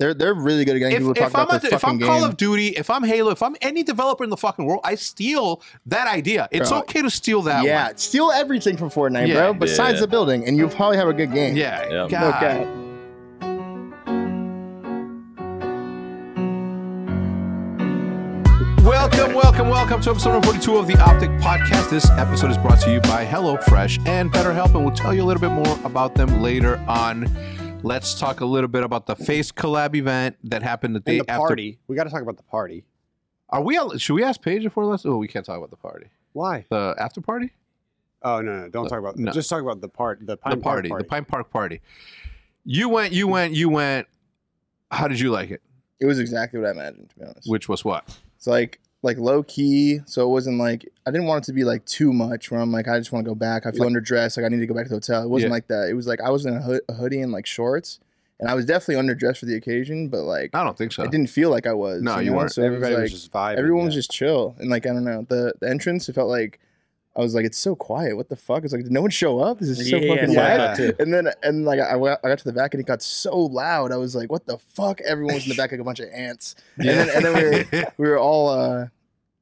They're really good at getting people to talk about the fucking game. If I'm Call of Duty, if I'm Halo, if I'm any developer in the fucking world, I steal that idea. It's okay to steal that one. Steal everything from Fortnite, bro, besides the building, and you'll probably have a good game. Yeah. Okay. Welcome to episode 42 of the OpTic Podcast. This episode is brought to you by HelloFresh and BetterHelp, and we'll tell you a little bit more about them later on. Let's talk a little bit about the FaZe Collab event that happened the day after. Party. We got to talk about the party. Should we ask Paige before this? Oh, we can't talk about the party. Why? The after party? Oh, no. Don't talk about that. No. Just talk about the Pine Park party. The Pine Park party. You went. How did you like it? It was exactly what I imagined, to be honest. Which was what? It's like low key, so it wasn't like, I didn't want it to be like too much where I'm like, I just want to go back. I feel underdressed, like I need to go back to the hotel. It wasn't like that. It was like I was in a hoodie and like shorts, and I was definitely underdressed for the occasion, but like I don't think so. It didn't feel like I was. No, you weren't. So everybody was was just vibing. Everyone was just chill, and like I don't know, the entrance, it felt like I was like, it's so quiet. What the fuck? It's like, did no one show up? This is so fucking loud. And like I got to the back and it got so loud. I was like, what the fuck? Everyone was in the back like a bunch of ants. And then we were all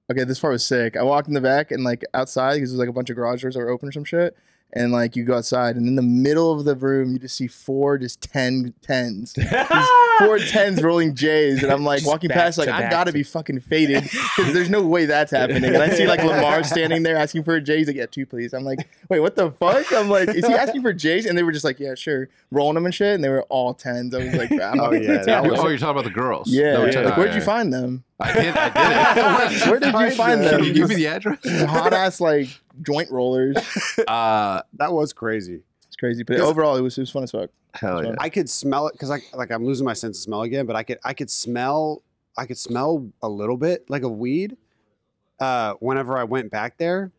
okay, this part was sick. I walked in the back and like outside, because there's like a bunch of garage doors that were open or some shit. And like you go outside, and in the middle of the room, you just see four 10s. 4 10s rolling J's. And I'm like walking past, like, I've got to be fucking faded, because there's no way that's happening. And I see like Lamar standing there asking for a J. He's like, yeah, 2 please. I'm like, wait, what the fuck? I'm like, is he asking for J's? And they were just like, yeah, sure. Rolling them and shit. And they were all 10s. I was like, you're talking about the girls. Yeah. Like, where'd you find them? I did. Where did you find them? Can you give me the address? Hot ass like joint rollers. That was crazy. It's crazy, but overall it was fun as fuck. Hell yeah! I could smell it because I'm losing my sense of smell again. But I could smell a little bit like a weed. Whenever I went back there,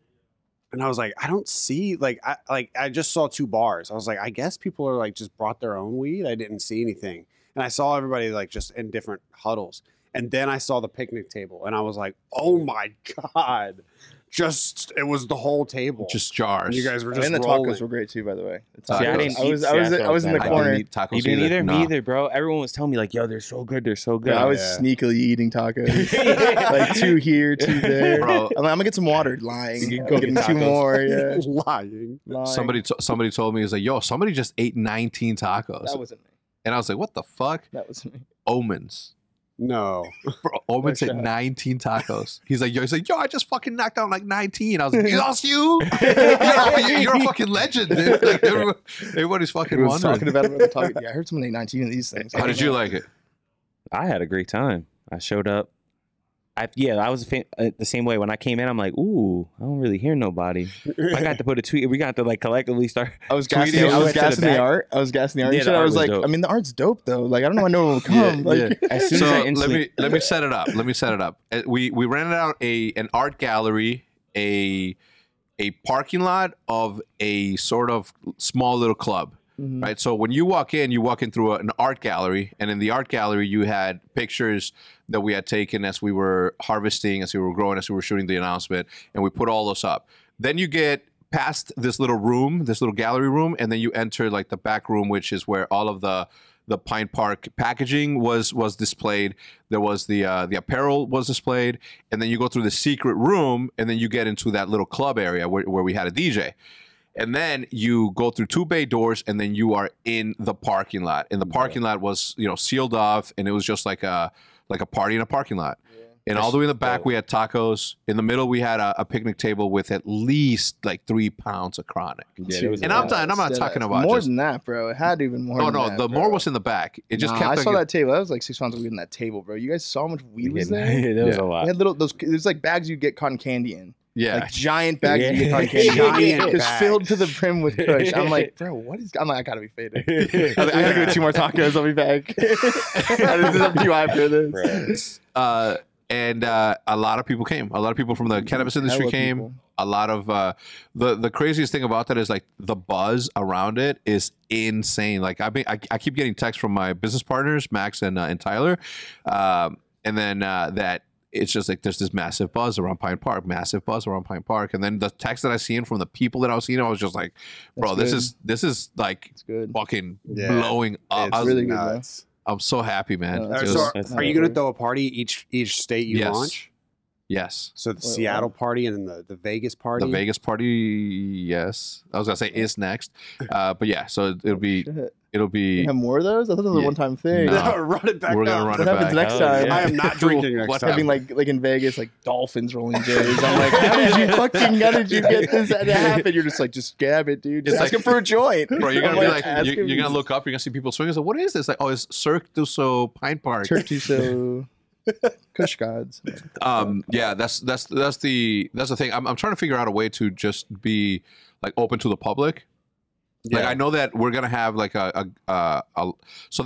and I was like, I don't see I just saw 2 bars. I was like, I guess people are like just brought their own weed. I didn't see anything, and I saw everybody like just in different huddles. And then I saw the picnic table, and I was like, "Oh my god!" It was the whole table, just jars. And you guys were just and the rolling. tacos were great too, by the way. I was in the corner. Eat tacos you didn't either? No. Me either, bro. Everyone was telling me like, "Yo, they're so good. They're so good." Yeah, I was sneakily eating tacos, like 2 here, 2 there. Bro, I'm like, I'm gonna get some water. Lying, go get get 2 more. Yeah, lying. Somebody told me, he's like, "Yo, somebody just ate 19 tacos." That wasn't me. And I was like, "What the fuck?" That wasn't me. Omens. No. Bro, Omen said 19 tacos. He's like, yo, I just fucking knocked out like 19. I was like, that's you? You're a fucking legend, dude. Like, everybody's fucking wondering. Talking about it. Yeah, I heard someone ate 19 of these things. How did you like it? I had a great time. I showed up. I was the same way. When I came in, I'm like, ooh, I don't really hear nobody. I got to put a tweet. We got to like collectively start. I was gassing the art. I was gassing the art. Yeah, I was like, dope. I mean, the art's dope though. Like, I don't know why no one will come. As soon as I let me set it up. We rented out an art gallery, a parking lot of a sort of small little club. Mm-hmm. Right. So when you walk in through an art gallery, and in the art gallery, you had pictures that we had taken as we were harvesting, as we were growing, as we were shooting the announcement, and we put all those up. Then you get past this little room, this little gallery room, and then you enter like the back room, which is where all of the Pine Park packaging was displayed. There was the apparel was displayed, and then you go through the secret room, and then you get into that little club area where we had a DJ. And then you go through 2 bay doors, and then you are in the parking lot. And the parking lot was, sealed off, and it was just like a party in a parking lot. Yeah. And all the way in the back, we had tacos. In the middle, we had a picnic table with at least like 3 pounds of chronic. Yeah, and I'm not talking about more than that, bro. It had even more. Oh no, the more was in the back. It just kept. I saw that table. That was like 6 pounds of weed in that table, bro. You guys saw how much weed was there? Yeah, there was a lot. They had there's like bags you get cotton candy in. Yeah, like giant bags you get cotton candy. Just filled to the brim with kush. I'm like, bro, what is? I'm like, I gotta be faded. I gotta go get 2 more tacos. I'll be back. This is up to you after this. And a lot of people came. A lot of people from the cannabis industry came. A lot of the craziest thing about that is like the buzz around it is insane. Like I keep getting texts from my business partners, Max and Tyler, and then that it's just like there's this massive buzz around Pine Park, and then the text that I seen from the people that I was seeing, I was just like, bro, this is like fucking blowing up. It's really good. I'm so happy, man. So are you gonna throw a party each state you launch? Yes. So the Seattle party and then the Vegas party. The Vegas party, yes. I was gonna say is next, but yeah. So it'll be. You have more of those? I thought it was a one-time thing. No. Run it back. We're gonna run it back. What happens next time? I am not drinking next time. Having like in Vegas, like dolphins rolling J's. I'm like, how did you get this to happen? You're just like, just gab it, dude. Just ask him for a joint. Bro, you're gonna be like, you're gonna look up, you're gonna see people swinging. So what is this? Like, oh, it's Cirque du Soleil Pine Park. Cirque du Soleil. Kush gods. Yeah, that's the thing. I'm trying to figure out a way to just be like open to the public. Like I know that we're gonna have like so that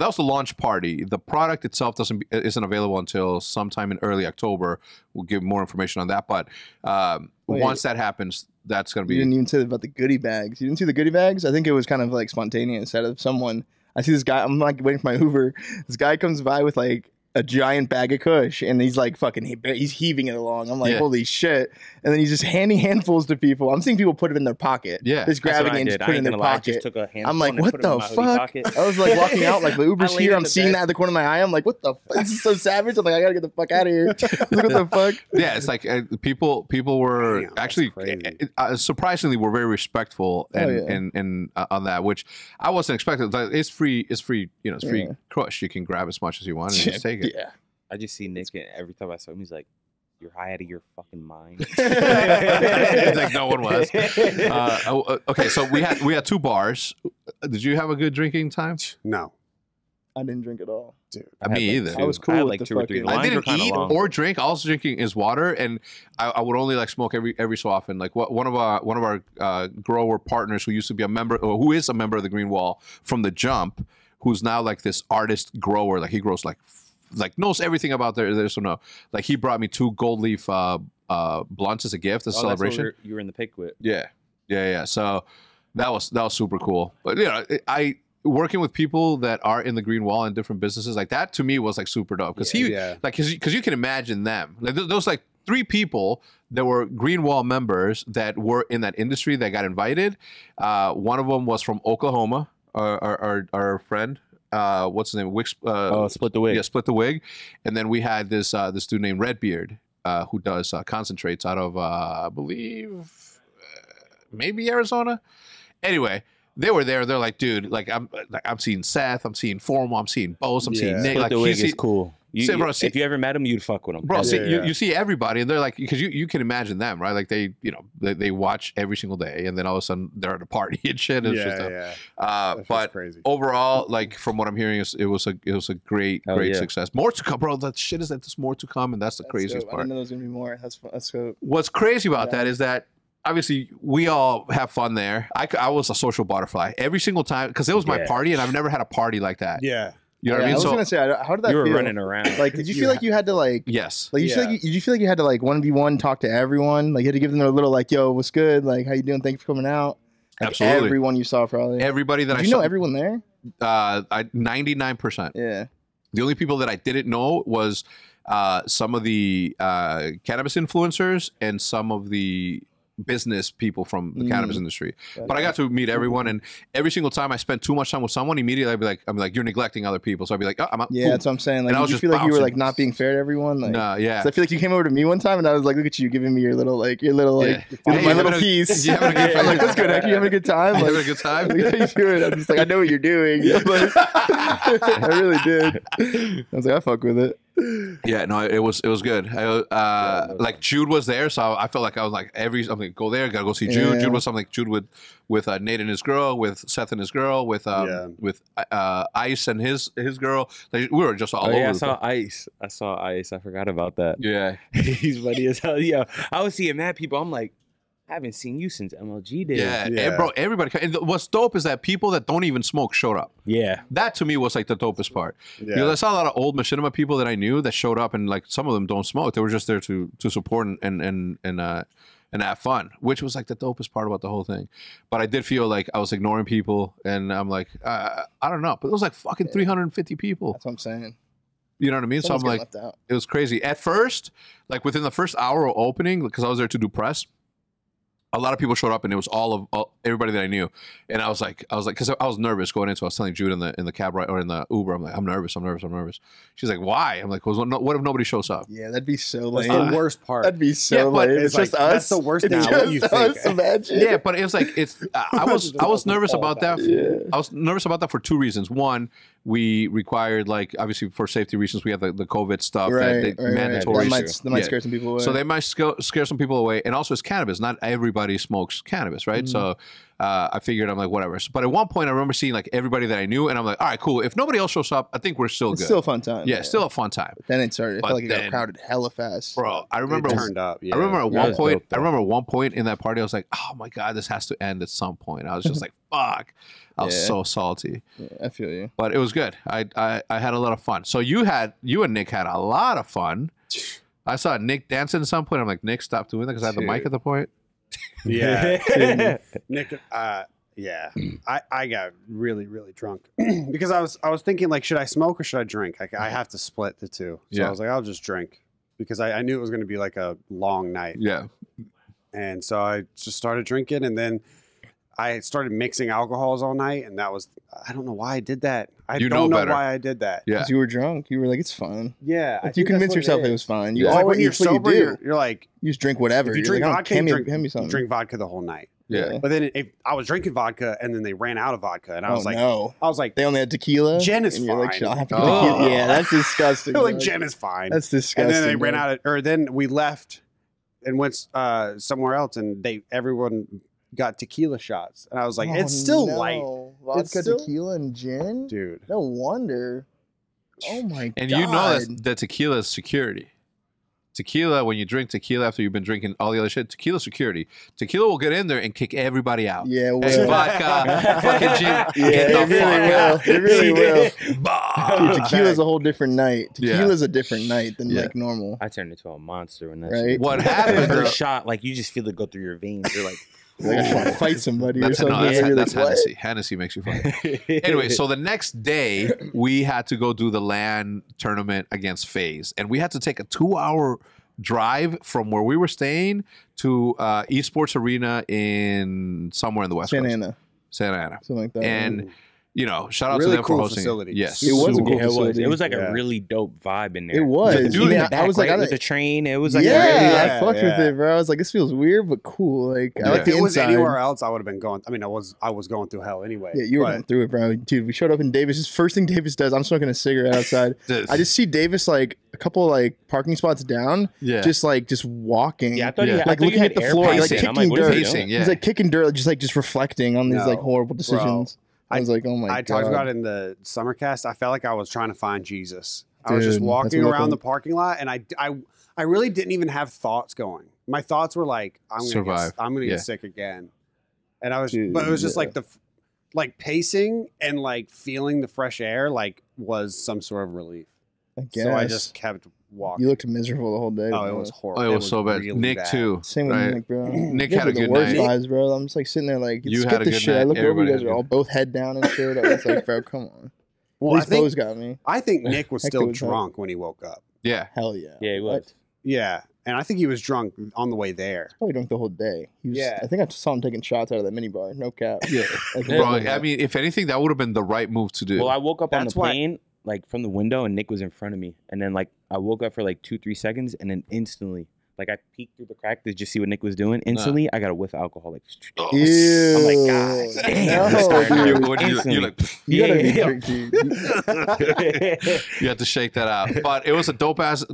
was the launch party. The product itself isn't available until sometime in early October. We'll give more information on that. But once that happens, that's gonna be. You didn't even say about the goodie bags. You didn't see the goodie bags? I think it was kind of like spontaneous out of someone. I see this guy. I'm like waiting for my Uber. This guy comes by with like a giant bag of Kush, and he's like he's heaving it along. I'm like, holy shit! And then he's just handing handfuls to people. I'm seeing people put it in their pocket. Yeah, just grabbing it and just putting it in their pocket. I'm like, what the fuck? I was like walking out, like the Uber's here. I'm seeing that at the corner of my eye. I'm like, what the fuck? This is so savage. I'm like, I gotta get the fuck out of here. Like, what the fuck? Yeah, it's like people were actually surprisingly were very respectful and on that, which I wasn't expecting. It's free. It's free. You know, it's free Kush. You can grab as much as you want and just take it. Yeah, I just see Nick, and every time I saw him, he's like, "You're high out of your fucking mind." It's like no one was. Okay, so we had 2 bars. Did you have a good drinking time? No, I didn't drink at all, dude. Me either. I was cool. I with like the 2 or 3. I didn't eat or drink. All I was drinking is water, and I would only like smoke every so often. Like one of our grower partners who used to be a member, or who is a member of the Green Wall from the jump, who's now like this artist grower. Like he grows like knows everything about there. So no, like he brought me 2 gold leaf blunts as a gift, as a celebration. You were in the pick with. Yeah. So that was super cool. But you know, I working with people that are in the Green Wall and different businesses like that to me was like super dope because because you can imagine them. Like those like 3 people that were Green Wall members that were in that industry that got invited. One of them was from Oklahoma. Our friend, what's his name? Split the Wig. Yeah, Split the Wig. And then we had this dude named Redbeard, who does concentrates out of I believe maybe Arizona. Anyway, they were there. They're like, dude, like I'm seeing Seth, I'm seeing Formal, I'm seeing BoZe, I'm seeing Nick. Split the Wig is cool. If you ever met him, you'd fuck with him. Bro, you see everybody, and they're like, because you can imagine them, right? Like they watch every single day, and then all of a sudden they're at a party and shit. But crazy. Overall, like from what I'm hearing, it was a great success. More to come, bro. That shit is that there's more to come, and that's the craziest part. I didn't know there was gonna be more. That's cool. What's crazy about that is that obviously we all have fun there. I was a social butterfly every single time because it was my party, and I've never had a party like that. Yeah. You know what I mean? I was gonna say, how did that feel? You were running around. Like, did you feel like you had to like? Yes. Like, did you feel like you had to like 1v1 talk to everyone? Like, you had to give them a little like, "Yo, what's good? Like, how you doing? Thanks for coming out." Like, absolutely. Everyone you saw, probably. Everybody that did you know everyone there? 99%. Yeah. The only people that I didn't know was some of the cannabis influencers and some of the business people from the cannabis industry. But I got to meet everyone, and every single time I spent too much time with someone, immediately I'm like, you're neglecting other people. So I'd be like, oh, I'm yeah, that's what I'm saying. Like, did you feel like you were like not being fair to everyone? Like, no, yeah. I feel like you came over to me one time, and I was like, look at you giving me your little my little piece. I'm like, that's good. Actually, you having a good time? Like, having a good time? Like, how you doing? I'm just like, I know what you're doing. Like, I really did. I was like, I fuck with it. Yeah, no, it was good. Like Jude was there, so I felt like I was like go there, gotta go see Jude. Jude was something like Jude with Nate and his girl, with Seth and his girl, with Ice and his girl. Like, we were just all over. I saw Ice. I forgot about that. Yeah, he's funny as hell. Yeah, I was seeing mad people. I'm like, I haven't seen you since MLG days. Yeah. And bro, everybody. And what's dope is that people that don't even smoke showed up. Yeah, that to me was like the dopest part. Yeah. Because I saw a lot of old machinima people that I knew that showed up, and like some of them don't smoke. They were just there to support and have fun, which was like the dopest part about the whole thing. But I did feel like I was ignoring people, and I'm like, I don't know, but it was like fucking 350 people. That's what I'm saying. You know what I mean? So I'm like, it was crazy. At first, like within the first hour of opening, because I was there to do press. a lot of people showed up, and it was all everybody that I knew. And I was like, because I was nervous going in, so I was telling Jude in the cab ride or in the Uber, I'm like, I'm nervous. She's like, why? I'm like, well, what if nobody shows up? Yeah, that'd be so lame. That's the worst part. That'd be so lame. It's like, just us. That's the worst It's now. just What you think? us, imagine. Yeah, but it was like I was nervous about that. Yeah. I was nervous about that for two reasons. One, we required, like, obviously for safety reasons, we have the COVID stuff that mandatory. That might scare some people away. So they might scare some people away. And also, it's cannabis. Not everybody smokes cannabis, right? So I figured, I'm like, whatever. But at one point, I remember seeing like everybody that I knew, and I'm like, all right, cool. If nobody else shows up, I think we're still good. It's still a fun time. Yeah, still a fun time. But then it started. I felt like it got crowded hella fast. Bro, I remember It turned up. Yeah. I remember at one point. I remember at one point in that party, I was like, "Oh my god, this has to end at some point." I was just like, "Fuck!" I was so salty. Yeah, I feel you. But it was good. I had a lot of fun. So you and Nick had a lot of fun. I saw Nick dancing at some point. I'm like, Nick, stop doing that because I had the mic at the point. Yeah, Nick. Yeah, I got really drunk because I was thinking, like, should I smoke or should I drink? I have to split the two. So I was like, I'll just drink because I knew it was going to be like a long night. Yeah. And so I just started drinking, and then I started mixing alcohols all night, and that was, I don't know why I did that. I don't know why I did that. Yeah. Because you were drunk. You were like, it's fine. Yeah. Like, you convinced yourself it was fine. You like always, when you're sober, you're like, you just drink whatever. if you drink vodka, hand you me something. drink vodka the whole night. Yeah. But then I was drinking vodka, and then they ran out of vodka, and I was like, no. I was like, they only had tequila. Jen is and you're fine. Like, I'll have to get tequila. Yeah, that's disgusting. like, Jen is fine. That's disgusting. And then they ran out of, or then we left and went somewhere else, and everyone got tequila shots, and I was like, it's still light. Vodka, tequila, and gin, dude. No wonder. Oh my god! And you know that tequila is security. Tequila, when you drink tequila after you've been drinking all the other shit, tequila security. Tequila will get in there and kick everybody out. Yeah, well, hey, vodka, fucking gin. Yeah, get the fuck out. It really will. Dude, tequila's a whole different night. Tequila's a different night than like normal. I turned into a monster when that right? shit. What happened? First shot, like you just feel it go through your veins. You're like, I just want to fight somebody or something. That's Hennessy. Hennessy makes you funny. Anyway, so the next day, we had to go do the LAN tournament against FaZe. And we had to take a 2-hour drive from where we were staying to Esports Arena in somewhere in the West Coast. Santa Ana. Something like that. And, you know, shout out really to them cool for hosting facility. Yes. It was a cool facility. It was like a really dope vibe in there. It was. Dude, I was like, with the train. It was like, I fucked with it, bro. I was like, this feels weird but cool. Like, I like the if it was inside. anywhere else, I would have been going. I mean, I was going through hell anyway. Yeah, you were going through it, bro. Dude, we showed up in Davis. First thing Davis does, I'm smoking a cigarette outside. I just see Davis like a couple like parking spots down, just walking. Yeah, I thought like looking at the floor, like kicking dirt. Yeah. He's like kicking dirt, just reflecting on these like horrible decisions. I was like, oh my god. I talked about it in the Summercast. I felt like I was trying to find Jesus. I was just walking around the parking lot, and I really didn't even have thoughts going. My thoughts were like, I'm gonna get sick again. And I was, but it was just like like pacing and like feeling the fresh air like was some sort of relief. I guess. So I just kept walking. You looked miserable the whole day. Oh, it was horrible. Oh, it was so bad. Really Nick too. Same with Nick, bro. Nick had a good worst night. vibes, bro. I'm just like sitting there like, You skip had a this good shit. night. I look over, you Everybody guys had are a all both head down and shit. I was like, bro, come on. Well, At least Bo's got me. I think Nick was Hector still was drunk when he woke up. Yeah. Hell yeah. Yeah, he was. Yeah, and I think he was drunk on the way there. Probably drunk the whole day. He was, I think I saw him taking shots out of that mini bar. No cap. Yeah. Bro, I mean, if anything, that would have been the right move to do. Well, I woke up on the plane, like from the window, and Nick was in front of me. And then like I woke up for like 2-3 seconds, and then instantly, like I peeked through the crack to just see what Nick was doing. Instantly, I got a whiff of alcohol. Like, ew. I'm like, God damn. You're like, you gotta be tricky. You have to shake that out. But it was a dope ass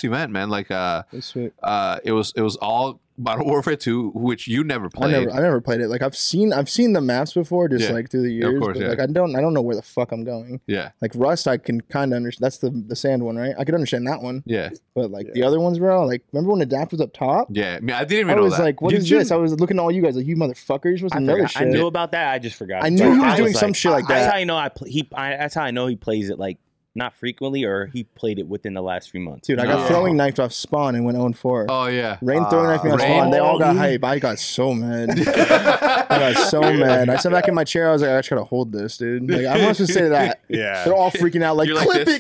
event, man. Like, it was all Modern Warfare 2, which you never played. I never played it. Like I've seen the maps before, just like through the years. Of course, but, like I don't know where the fuck I'm going. Yeah. Like Rust, I can kind of understand. That's the sand one, right? I could understand that one. Yeah. But like the other ones, bro. Like remember when the DAP was up top? Yeah. I mean, I didn't even know that. I was like, what is this? I was looking at all you guys like, you motherfuckers. You're supposed to know this shit. I knew about that. I just forgot. I knew he was doing some shit like that. That's how I know that's how I know he plays it like not frequently, or he played it within the last 3 months. Dude, I got throwing knifed off spawn and went 0-4. Oh yeah. Rain throwing knifed me on spawn. They all got hype. I got so mad. I got so mad. I sat back in my chair. I was like, I just gotta hold this, dude. Like I'm not supposed to say that. Yeah. They're all freaking out. Like,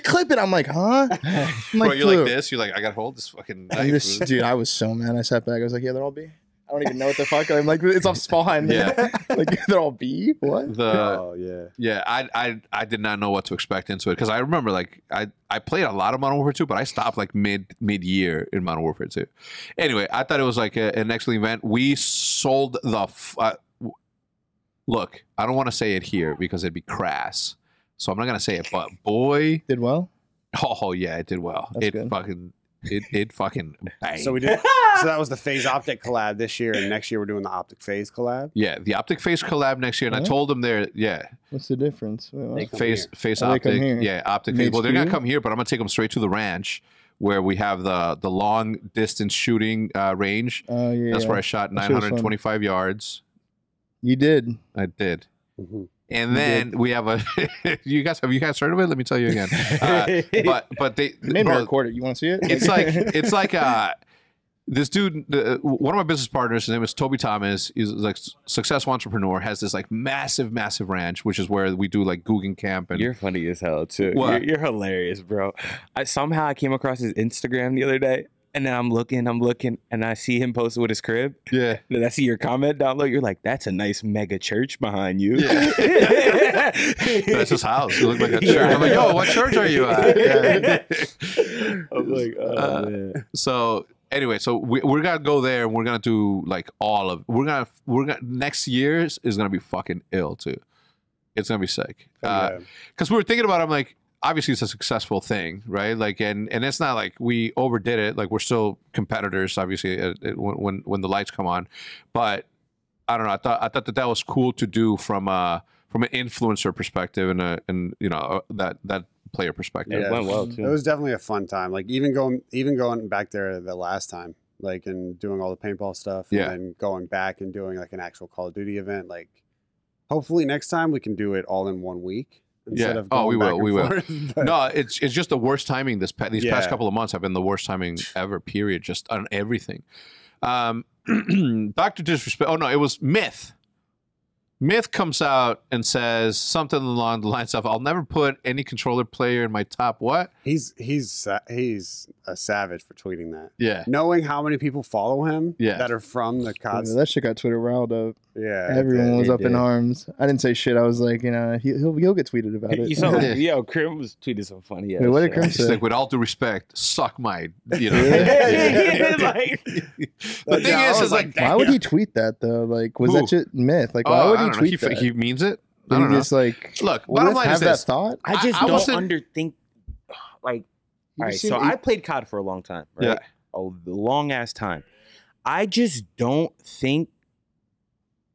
clip it. I'm like, huh? I'm Bro, like, you're like this. You're like, I gotta hold this fucking knife. Dude, I was so mad. I sat back. I was like, yeah, they'll all be. I don't even know what the fuck. I'm like, it's off Spawn. Yeah. Like they're all B. What? I did not know what to expect into it because I remember like I played a lot of Modern Warfare 2, but I stopped like mid year in Modern Warfare 2. Anyway, I thought it was like an excellent event. We sold the look. I don't want to say it here because it'd be crass, so I'm not gonna say it. But boy, Did well. oh yeah, it did well. That's good. It fucking banged. So we did. So that was the FaZe OpTic collab this year, and next year we're doing the OpTic FaZe collab. Yeah, the OpTic FaZe collab next year, and I told them What's the difference? Wait, what? FaZe Oh, they come OpTic, here. yeah, OpTic In FaZe. Well, they're gonna HQ? come here, but I'm gonna take them straight to the ranch where we have the long distance shooting range. Oh yeah. That's yeah. where I shot That shit was fun. 925 yards. You did. I did. Mm-hmm. And then we have a have you guys heard of it? Let me tell you again. But they You made me bro, record it. You want to see it? it's like this dude, one of my business partners, his name is Toby Thomas. He's like successful entrepreneur, has this like massive ranch, which is where we do like Guggen Camp. And You're funny as hell too. What? You're hilarious, bro. Somehow I came across his Instagram the other day, and then I'm looking, and I see him posted with his crib. yeah. And then I see your comment down low. You're like, "That's a nice mega church behind you." Yeah. That's his house. It looked like a church. I'm like, yo, what church are you at? Yeah. I'm like, oh man. So anyway, so we're gonna go there and we're gonna do like all of we're gonna next year's is gonna be fucking ill too. It's gonna be sick. Because we were thinking about it, I'm like, obviously it's a successful thing, right? Like and it's not like we overdid it. Like we're still competitors, obviously, when the lights come on. But I don't know. I thought that was cool to do from an influencer perspective and you know that player perspective. It went well too. It was definitely a fun time. Like even going back there the last time, like and doing all the paintball stuff, Yeah. and then going back and doing like an actual Call of Duty event. Like hopefully next time we can do it all in 1 week instead Yeah. of going We will. But No, it's just the worst timing. These past Yeah. couple of months have been the worst timing ever. Period. Just on everything. Dr. Disrespect. Oh no, it was Myth. Myth comes out and says something along the lines of, "I'll never put any controller player in my top." What? he's a savage for tweeting that. Yeah. Knowing how many people follow him Yeah. that are from the Yeah, CODs. that shit got Twitter riled up. Yeah. Everyone was it up in did. arms. I didn't say shit. I was like, you know, he'll get tweeted about it. You saw, Yeah. yo, Krim was tweeting some funny. Wait, what did Krim He's say? like, with all due respect, suck my, you know. Yeah. Like, The thing is like, Why would he tweet that though? Like, was Who? that shit myth? Like, why would I he don't know. tweet that? He means it. I Did don't he know. just like Look, bottom line have is that this. thought? I just I don't wasn't- underthink. Like, You all right, just so seem- I played COD for a long time, right? Yeah. A long ass time. I just don't think.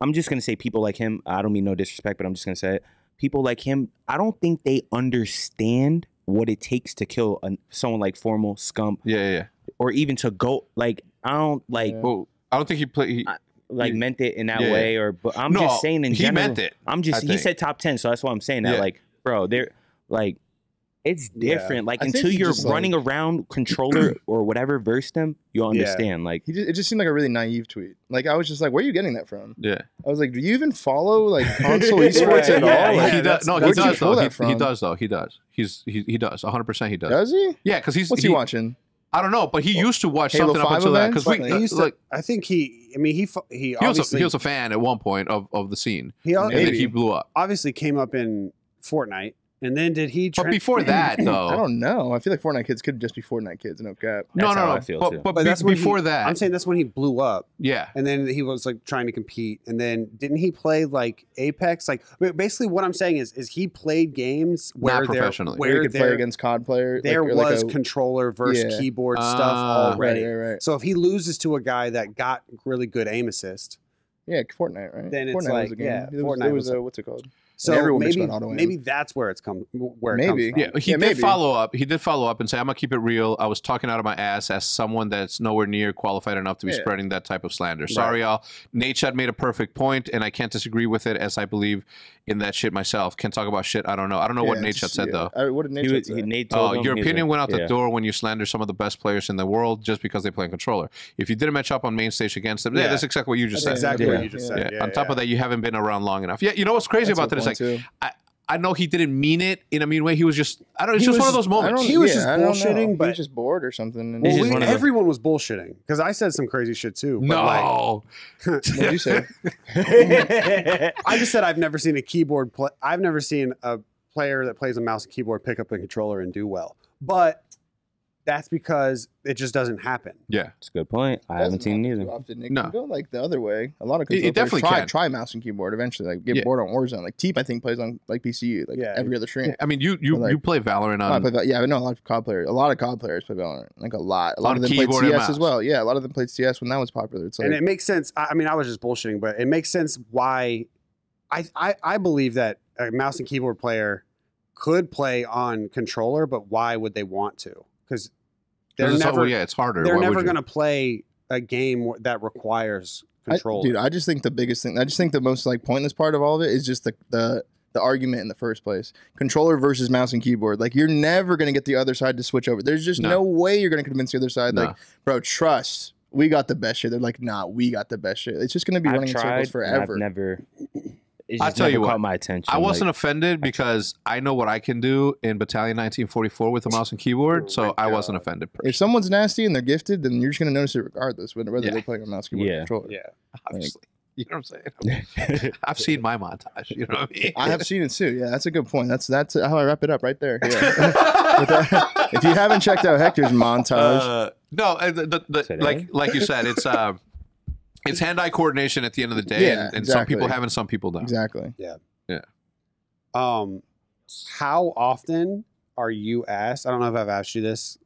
I'm just gonna say people like him. I don't mean no disrespect, but I'm just gonna say it. People like him. I don't think they understand what it takes to kill someone like Formal, Scump, Yeah. or even to go. Like, I don't like Yeah. Well, I don't think he played. like meant it in that Yeah. way, or but I'm No, just saying in he general. meant it, I'm I just he think. said top 10, so that's why I'm saying that. Yeah. Like, bro, they're like. It's Yeah. different. Like I think until he you're just, like- running around controller or whatever versus them, you'll understand. Like It just seemed like a really naive tweet. Like I was just like, where are you getting that from? Yeah. I was like, do you even follow like console esports at Yeah, all? yeah, Like, he that's- does. No, he where'd you does pull though. that from? He does though. He does. He does. 100% he does. does he? Yeah, because he's. What's he watching? I don't know, but he used to watch Halo something up 5 until that events? because we He used to, like I think he he obviously was a fan at one point of the scene, he and then Maybe. he blew up. obviously came up in Fortnite, and then did he? But before that, I though, don't know. I feel like Fortnite kids could just be Fortnite kids. No cap. no, That's how no, I no. feel, too. But that's when before he- that, I'm saying that's when he blew up, yeah. and then he was like trying to compete, and then didn't he play like Apex? Like basically, what I'm saying is he played games where Not professionally. Where you where could play there against COD player. there like, or was like controller versus Yeah. keyboard stuff Ah. already. Right. So if he loses to a guy that got really good aim assist, Yeah, Fortnite, right? Then it's Fortnite like, was a game. yeah, It was, Fortnite it was was a- what's it called? so everyone bitched maybe about auto aim. maybe that's where it comes Maybe. from. Yeah, he Yeah, did maybe. follow up. He did follow up and say, "I'm gonna keep it real. I was talking out of my ass as someone that's nowhere near qualified enough to be Yeah. spreading that type of slander. Sorry, y'all. Nadeshot made a perfect point, and I can't disagree with it, as I believe in that shit myself. Can't talk about shit. I don't know. I don't know what Yeah, Nadeshot it's- said yeah. though. What did Nadeshot say? Nate told him, Your he was opinion like, went out the yeah. door when you slander some of the best players in the world just because they play in controller. If you didn't match up on main stage against them, yeah, Yeah. that's exactly what you just That's said. exactly Yeah. what you just Yeah. said. Yeah. On top of that, you haven't been around long enough. Yeah, you know what's crazy That's about a that is like point, too. I know he didn't mean it in a mean way. He was just, I don't know, it's just one of those moments. He was just bullshitting, but he was just bored or something. And well, everyone was bullshitting because I said some crazy shit too. But no. What did you say? I just said I've never seen a keyboard play. I've never seen a player that plays a mouse and keyboard pick up a controller and do well. But that's because it just doesn't happen. Yeah. That's a good point. I haven't seen it either. Often. It can go like the other way. A lot of It definitely try mouse and keyboard eventually. Like get bored on Warzone. Like Teep, I think, plays on like PCU, like every other stream. I mean, you play Valorant on. I know a lot of COD players. A lot of COD players play Valorant. Like a lot. A lot of them played CS as well. Yeah, a lot of them played CS when that was popular. It's like, and it makes sense. I mean, I was just bullshitting, but it makes sense why. I believe that a mouse and keyboard player could play on controller, but why would they want to? Because it's harder. They're never going to play a game that requires control. Dude, I just think the biggest thing, I just think the most like pointless part of all of it is just the argument in the first place. Controller versus mouse and keyboard. Like you're never going to get the other side to switch over. There's just no way you're going to convince the other side. Like, bro, trust. We got the best shit. They're like, nah, we got the best shit. It's just going to be running in circles forever. I've never. I'll tell you what, caught my attention. I wasn't offended because I know what I can do in Battalion 1944 with a mouse and keyboard, so I wasn't offended. Personally. If someone's nasty and they're gifted, then you're just going to notice it regardless, whether they're playing a mouse keyboard controller. Yeah, obviously. You know what I'm saying? I've seen my montage. You know what I mean? I have seen it too. Yeah, that's a good point. That's how I wrap it up right there. Yeah. If you haven't checked out Hector's montage, like you said, it's hand-eye coordination at the end of the day, and some people have and some people don't. Exactly. Yeah. Yeah. How often are you asked? I don't know if I've asked you this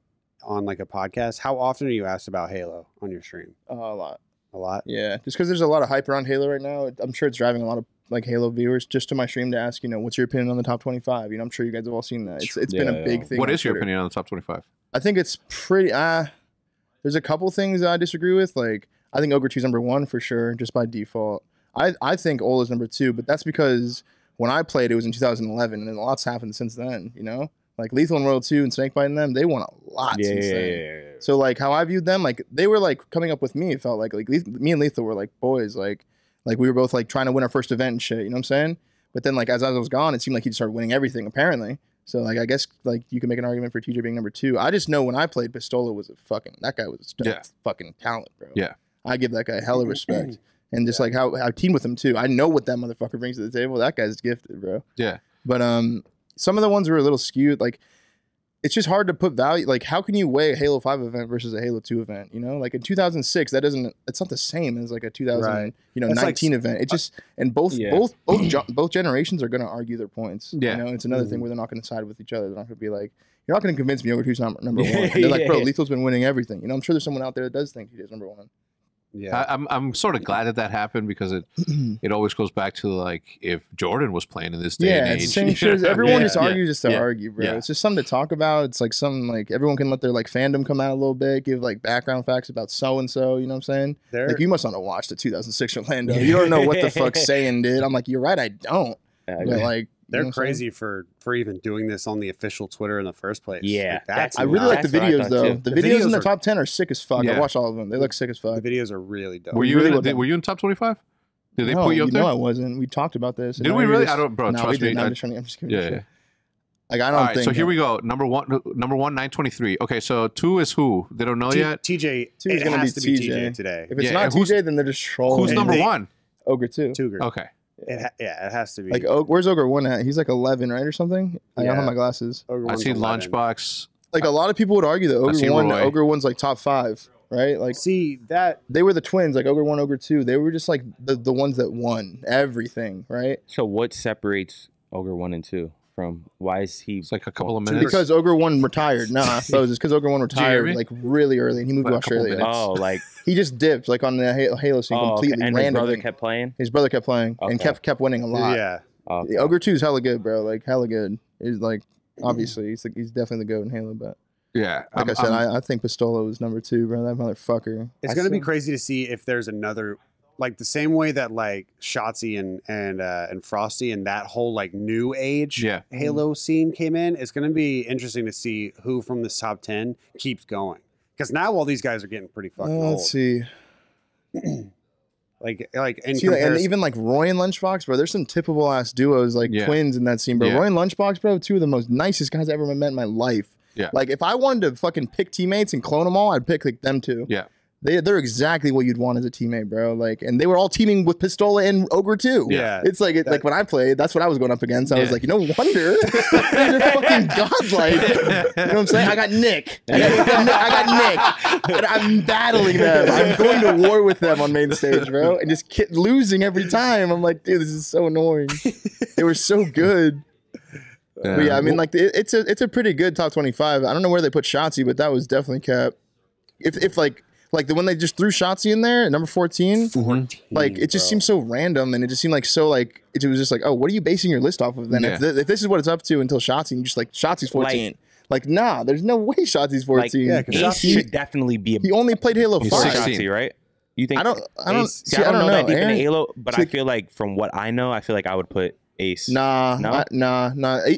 on like a podcast. How often are you asked about Halo on your stream? A lot. A lot? Yeah. Just because there's a lot of hype around Halo right now, I'm sure it's driving a lot of like Halo viewers just to my stream to ask, what's your opinion on the top 25? I'm sure you guys have all seen that. It's been a big thing. What is your opinion on the top 25? I think it's pretty. There's a couple things that I disagree with. Like, I think Ogre 2's number 1 for sure, just by default. I think Ola's number 2, but that's because when I played, it was in 2011, and a lot's happened since then, Like, Lethal and Royal 2 and Snakebite and them, they won a lot since then. Yeah. So, like, how I viewed them, like, they were, like, coming up with me. It felt like me and Lethal were, like, boys. Like we were both, like, trying to win our first event and shit, you know what I'm saying? But then, like, as I was gone, it seemed like he started winning everything, apparently. So, like, I guess, like, you can make an argument for TJ being number 2. I just know when I played, Pistola was that guy was fucking talent, bro. Yeah. I give that guy hella respect. And just like how I team with him too. I know what that motherfucker brings to the table. That guy's gifted, bro. Yeah. But some of the ones were a little skewed. Like, it's just hard to put value. Like, how can you weigh a Halo 5 event versus a Halo 2 event? Like in 2006, it's not the same as like a 19 event. It just, and both generations are going to argue their points. Yeah. It's another thing where they're not going to side with each other. They're not going to be like, you're not going to convince me Ogre 2's number 1. They're like, bro, Lethal's been winning everything. I'm sure there's someone out there that does think he is number 1. Yeah, I'm sort of glad that happened because it always goes back to like if Jordan was playing in this day and age. Same shit. Everyone just argues just to argue, bro. It's just something to talk about. It's like something like everyone can let their like fandom come out a little bit, give like background facts about so and so. You know what I'm saying? Like you must not have watched the 2006 Orlando. You don't know what the fuck's saying, dude. I'm like, you're right, I don't. But like. They're crazy for even doing this on the official Twitter in the first place. Yeah, like, I really like the videos though. The videos in the top 10 are sick as fuck. I watch all of them. They look sick as fuck. The videos are really dope. Were you in top 25? Did they put you up there? No, I wasn't. We talked about this. Did we really? I don't, bro. No, trust me. I'm just kidding. Yeah. Like I don't all right, think. So here we go. Number one, 923. Okay, so 2 is who? They don't know yet. TJ. 2 is going to be TJ today. If it's not TJ, then they're just trolling. Who's number 1? Ogre 2. Okay. It has to be. Like, where's Ogre 1 at? He's like 11, right, or something? I don't have my glasses. I see Lunchbox. Like, a lot of people would argue that Ogre 1's like top 5, right? Like, see that they were the twins, like Ogre 1, Ogre 2. They were just like the ones that won everything, right? So what separates Ogre 1 and 2 from? Why is he? It's like a couple of minutes. Because Ogre 1 retired. Nah, so it's because Ogre 1 retired like really early, and he moved to Australia. Oh, like he just dipped like on the Halo scene completely. And randomly. his brother kept playing. His brother kept playing and kept winning a lot. Yeah. The Ogre 2 is hella good, bro. Like hella good. He's like obviously he's definitely the GOAT in Halo, but yeah, like I said, I think Pistola was number 2, bro. That motherfucker. It's gonna be crazy to see if there's another. Like the same way that like Shotzi and Frosty and that whole like new age Halo scene came in, it's going to be interesting to see who from this top 10 keeps going. Because now all these guys are getting pretty fucking old. Let's see. Like in See, like, and comparison. even like Roy and Lunchbox, bro. There's some typical ass duos like twins in that scene, bro. Roy and Lunchbox, bro, two of the most nicest guys I ever met in my life. Yeah. Like if I wanted to fucking pick teammates and clone them all, I'd pick like them two. Yeah. They're exactly what you'd want as a teammate, bro. Like, and they were all teaming with Pistola and Ogre too. Yeah. It's like like when I played, that's what I was going up against. I was like, no wonder they're fucking godlike. You know what I'm saying? I got Nick. I got Nick. And I'm battling them. I'm going to war with them on main stage, bro, and just losing every time. I'm like, dude, this is so annoying. They were so good. But yeah, I mean, like it's a pretty good top 25. I don't know where they put Shotzi, but that was definitely kept. If like the one they just threw Shotzi in there at number 14, like it just seemed so random, and it just seemed like so like it was just like, oh, what are you basing your list off of then? If this is what it's up to until Shotzi, and you just like Shotzi's 14. Like nah, there's no way Shotzi's 14. Like, yeah, Ace should definitely be. He only played Halo 5. Shotzi, right? You think? I don't know that deep Aaron, in Halo, but I feel like from what I know, I feel like I would put Ace. Nah.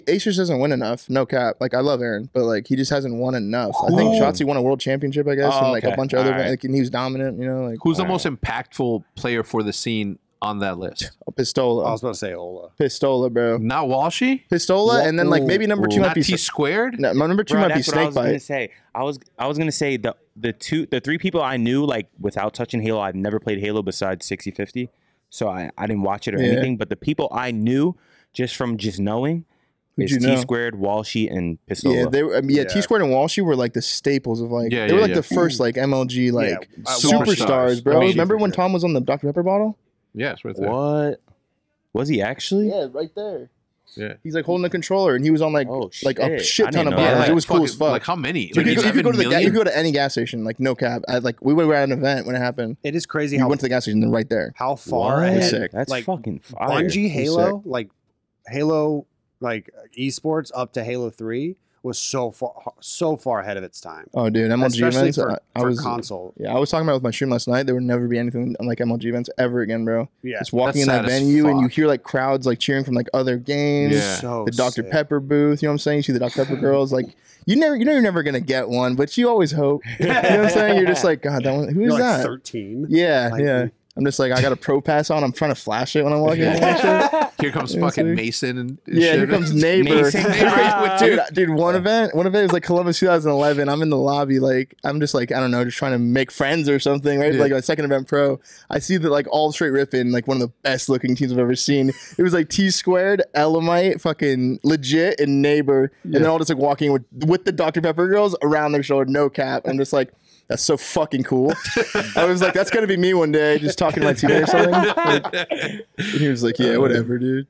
Ace just doesn't win enough. No cap. Like I love Aaron, but like he just hasn't won enough. I think Shotzi won a world championship, I guess, and like a bunch of other, like, and he was dominant. You know, like who's the most impactful player for the scene on that list? Pistola. I was about to say Ola. Pistola, bro. Not Walshy. Pistola, and then like maybe number 2 might be T squared. No, number 2 might be Snakebite. I was gonna say the three people I knew like without touching Halo. I've never played Halo besides 6050, so I didn't watch it or anything. But the people I knew just from knowing is T squared, Walshy, and Pistola. Yeah, they were, T squared and Walshy were like the staples of like they were like the first like MLG like superstars, bro. Remember when Tom was on the Dr. Pepper bottle? Yeah, it's right there. What was he actually? Yeah, right there. Yeah, he's like holding the controller, and he was on like a shit ton of bottles. It was cool as fuck. Like how many? Dude, if you go to any gas station, like no cap, we were at an event when it happened. It is crazy. We went to the gas station, and right there. How far ahead? That's like, fucking fire. Bungie Halo, like Halo, like esports up to Halo 3 was so far ahead of its time. Oh, dude, MLG events. I was console. Yeah, I was talking about it with my stream last night. There would never be anything like MLG events ever again, bro. Yeah, just walking in that venue and you hear like crowds like cheering from like other games. Yeah, so the Dr. Pepper booth. You know what I'm saying? You see the Dr. Pepper girls. Like you know you're never gonna get one, but you always hope. You know what I'm saying? You're just like, God, that one. Who is like that? 13. Yeah, yeah. I'm just like, I got a pro pass on. I'm trying to flash it when I'm walking in. Here comes fucking Mason and here comes Neighbor. Dude, one event was like Columbus 2011. I'm in the lobby, like I'm just like, I don't know, just trying to make friends or something, right? Like my second event pro. I see that like all straight ripping, like one of the best looking teams I've ever seen. It was like T squared, Elamite, fucking legit, and Neighbor, and then all just like walking with the Dr. Pepper girls around their shoulder, no cap. I'm just like, that's so fucking cool. I was like, that's gonna be me one day, just talking to my teammate or something. Like, and he was like, yeah, whatever, dude.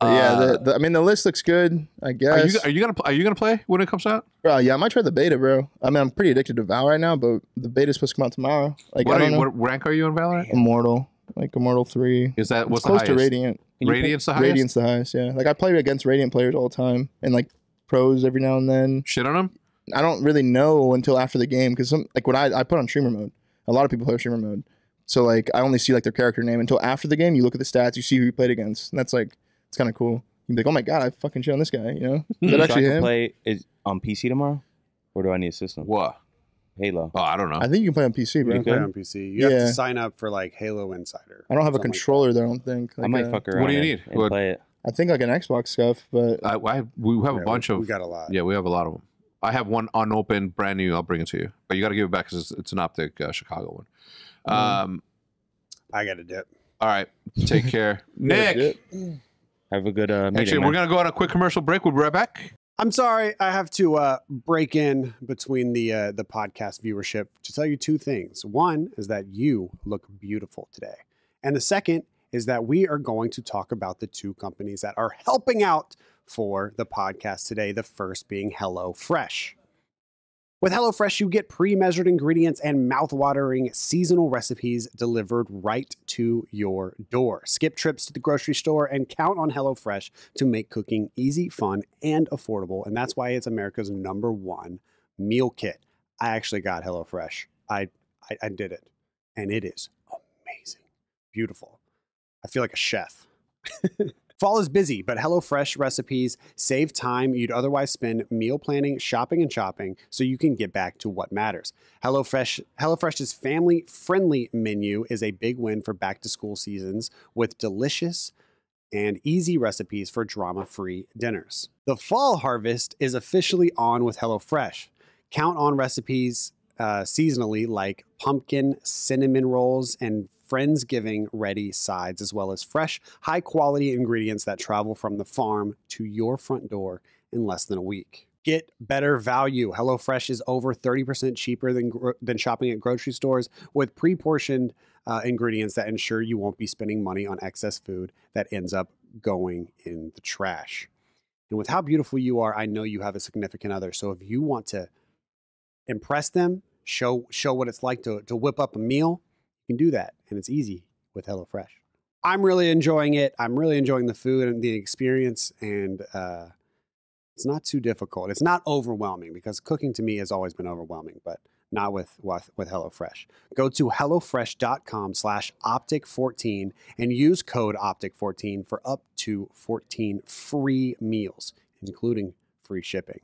Yeah, I mean, the list looks good, I guess. Are you gonna play when it comes out? Yeah, I might try the beta, bro. I mean, I'm pretty addicted to Val right now, but the beta's supposed to come out tomorrow. Like, what rank are you in Valorant? Immortal, like Immortal 3. Is that what's close the to highest? Radiant? Radiant's the highest. Radiant's the highest. Yeah, like I play against Radiant players all the time, and like pros every now and then. Shit on them. I don't really know until after the game because like when I put on streamer mode, a lot of people play streamer mode. So like I only see like their character name until after the game. You look at the stats, you see who you played against, and that's like it's kind of cool. You'd be like, oh my god, I fucking shit on this guy. You know, is that actually him? Play is on PC tomorrow, or do I need a system? What? Halo. Oh, I don't know. I think you can play on PC, bro. You can play on PC. You have to sign up for like Halo Insider. I don't have a controller there. I don't think. Like, I might fuck around. What do you need? And play it. I think like an Xbox stuff, but we have a bunch of. We got a lot. Yeah, we have a lot of them. I have one unopened, brand new. I'll bring it to you, but you got to give it back because it's an OpTic Chicago one. I got a dip. All right, take care, Nick. Have a good meeting. Actually, we're gonna go on a quick commercial break. We'll be right back. I'm sorry, I have to break in between the podcast viewership to tell you two things. One is that you look beautiful today, and the second is that we are going to talk about the two companies that are helping out for the podcast today, the first being HelloFresh. With HelloFresh, you get pre-measured ingredients and mouth-watering seasonal recipes delivered right to your door. Skip trips to the grocery store and count on HelloFresh to make cooking easy, fun, and affordable. And that's why it's America's #1 meal kit. I actually got HelloFresh. I did it, and it is amazing. Beautiful. I feel like a chef. Fall is busy, but HelloFresh recipes save time you'd otherwise spend meal planning, shopping, and shopping so you can get back to what matters. HelloFresh's family-friendly menu is a big win for back-to-school seasons with delicious and easy recipes for drama-free dinners. The fall harvest is officially on with HelloFresh. Count on recipes seasonally like pumpkin, cinnamon rolls, and Friendsgiving ready sides, as well as fresh, high quality ingredients that travel from the farm to your front door in less than a week. Get better value. HelloFresh is over 30% cheaper than shopping at grocery stores with pre-portioned ingredients that ensure you won't be spending money on excess food that ends up going in the trash. And with how beautiful you are, I know you have a significant other. So if you want to impress them, show what it's like to whip up a meal, you can do that, and it's easy with HelloFresh. I'm really enjoying it. I'm really enjoying the food and the experience, and it's not too difficult. It's not overwhelming because cooking to me has always been overwhelming, but not with HelloFresh. Go to HelloFresh.com/OpTic14 and use code OpTic14 for up to 14 free meals, including free shipping.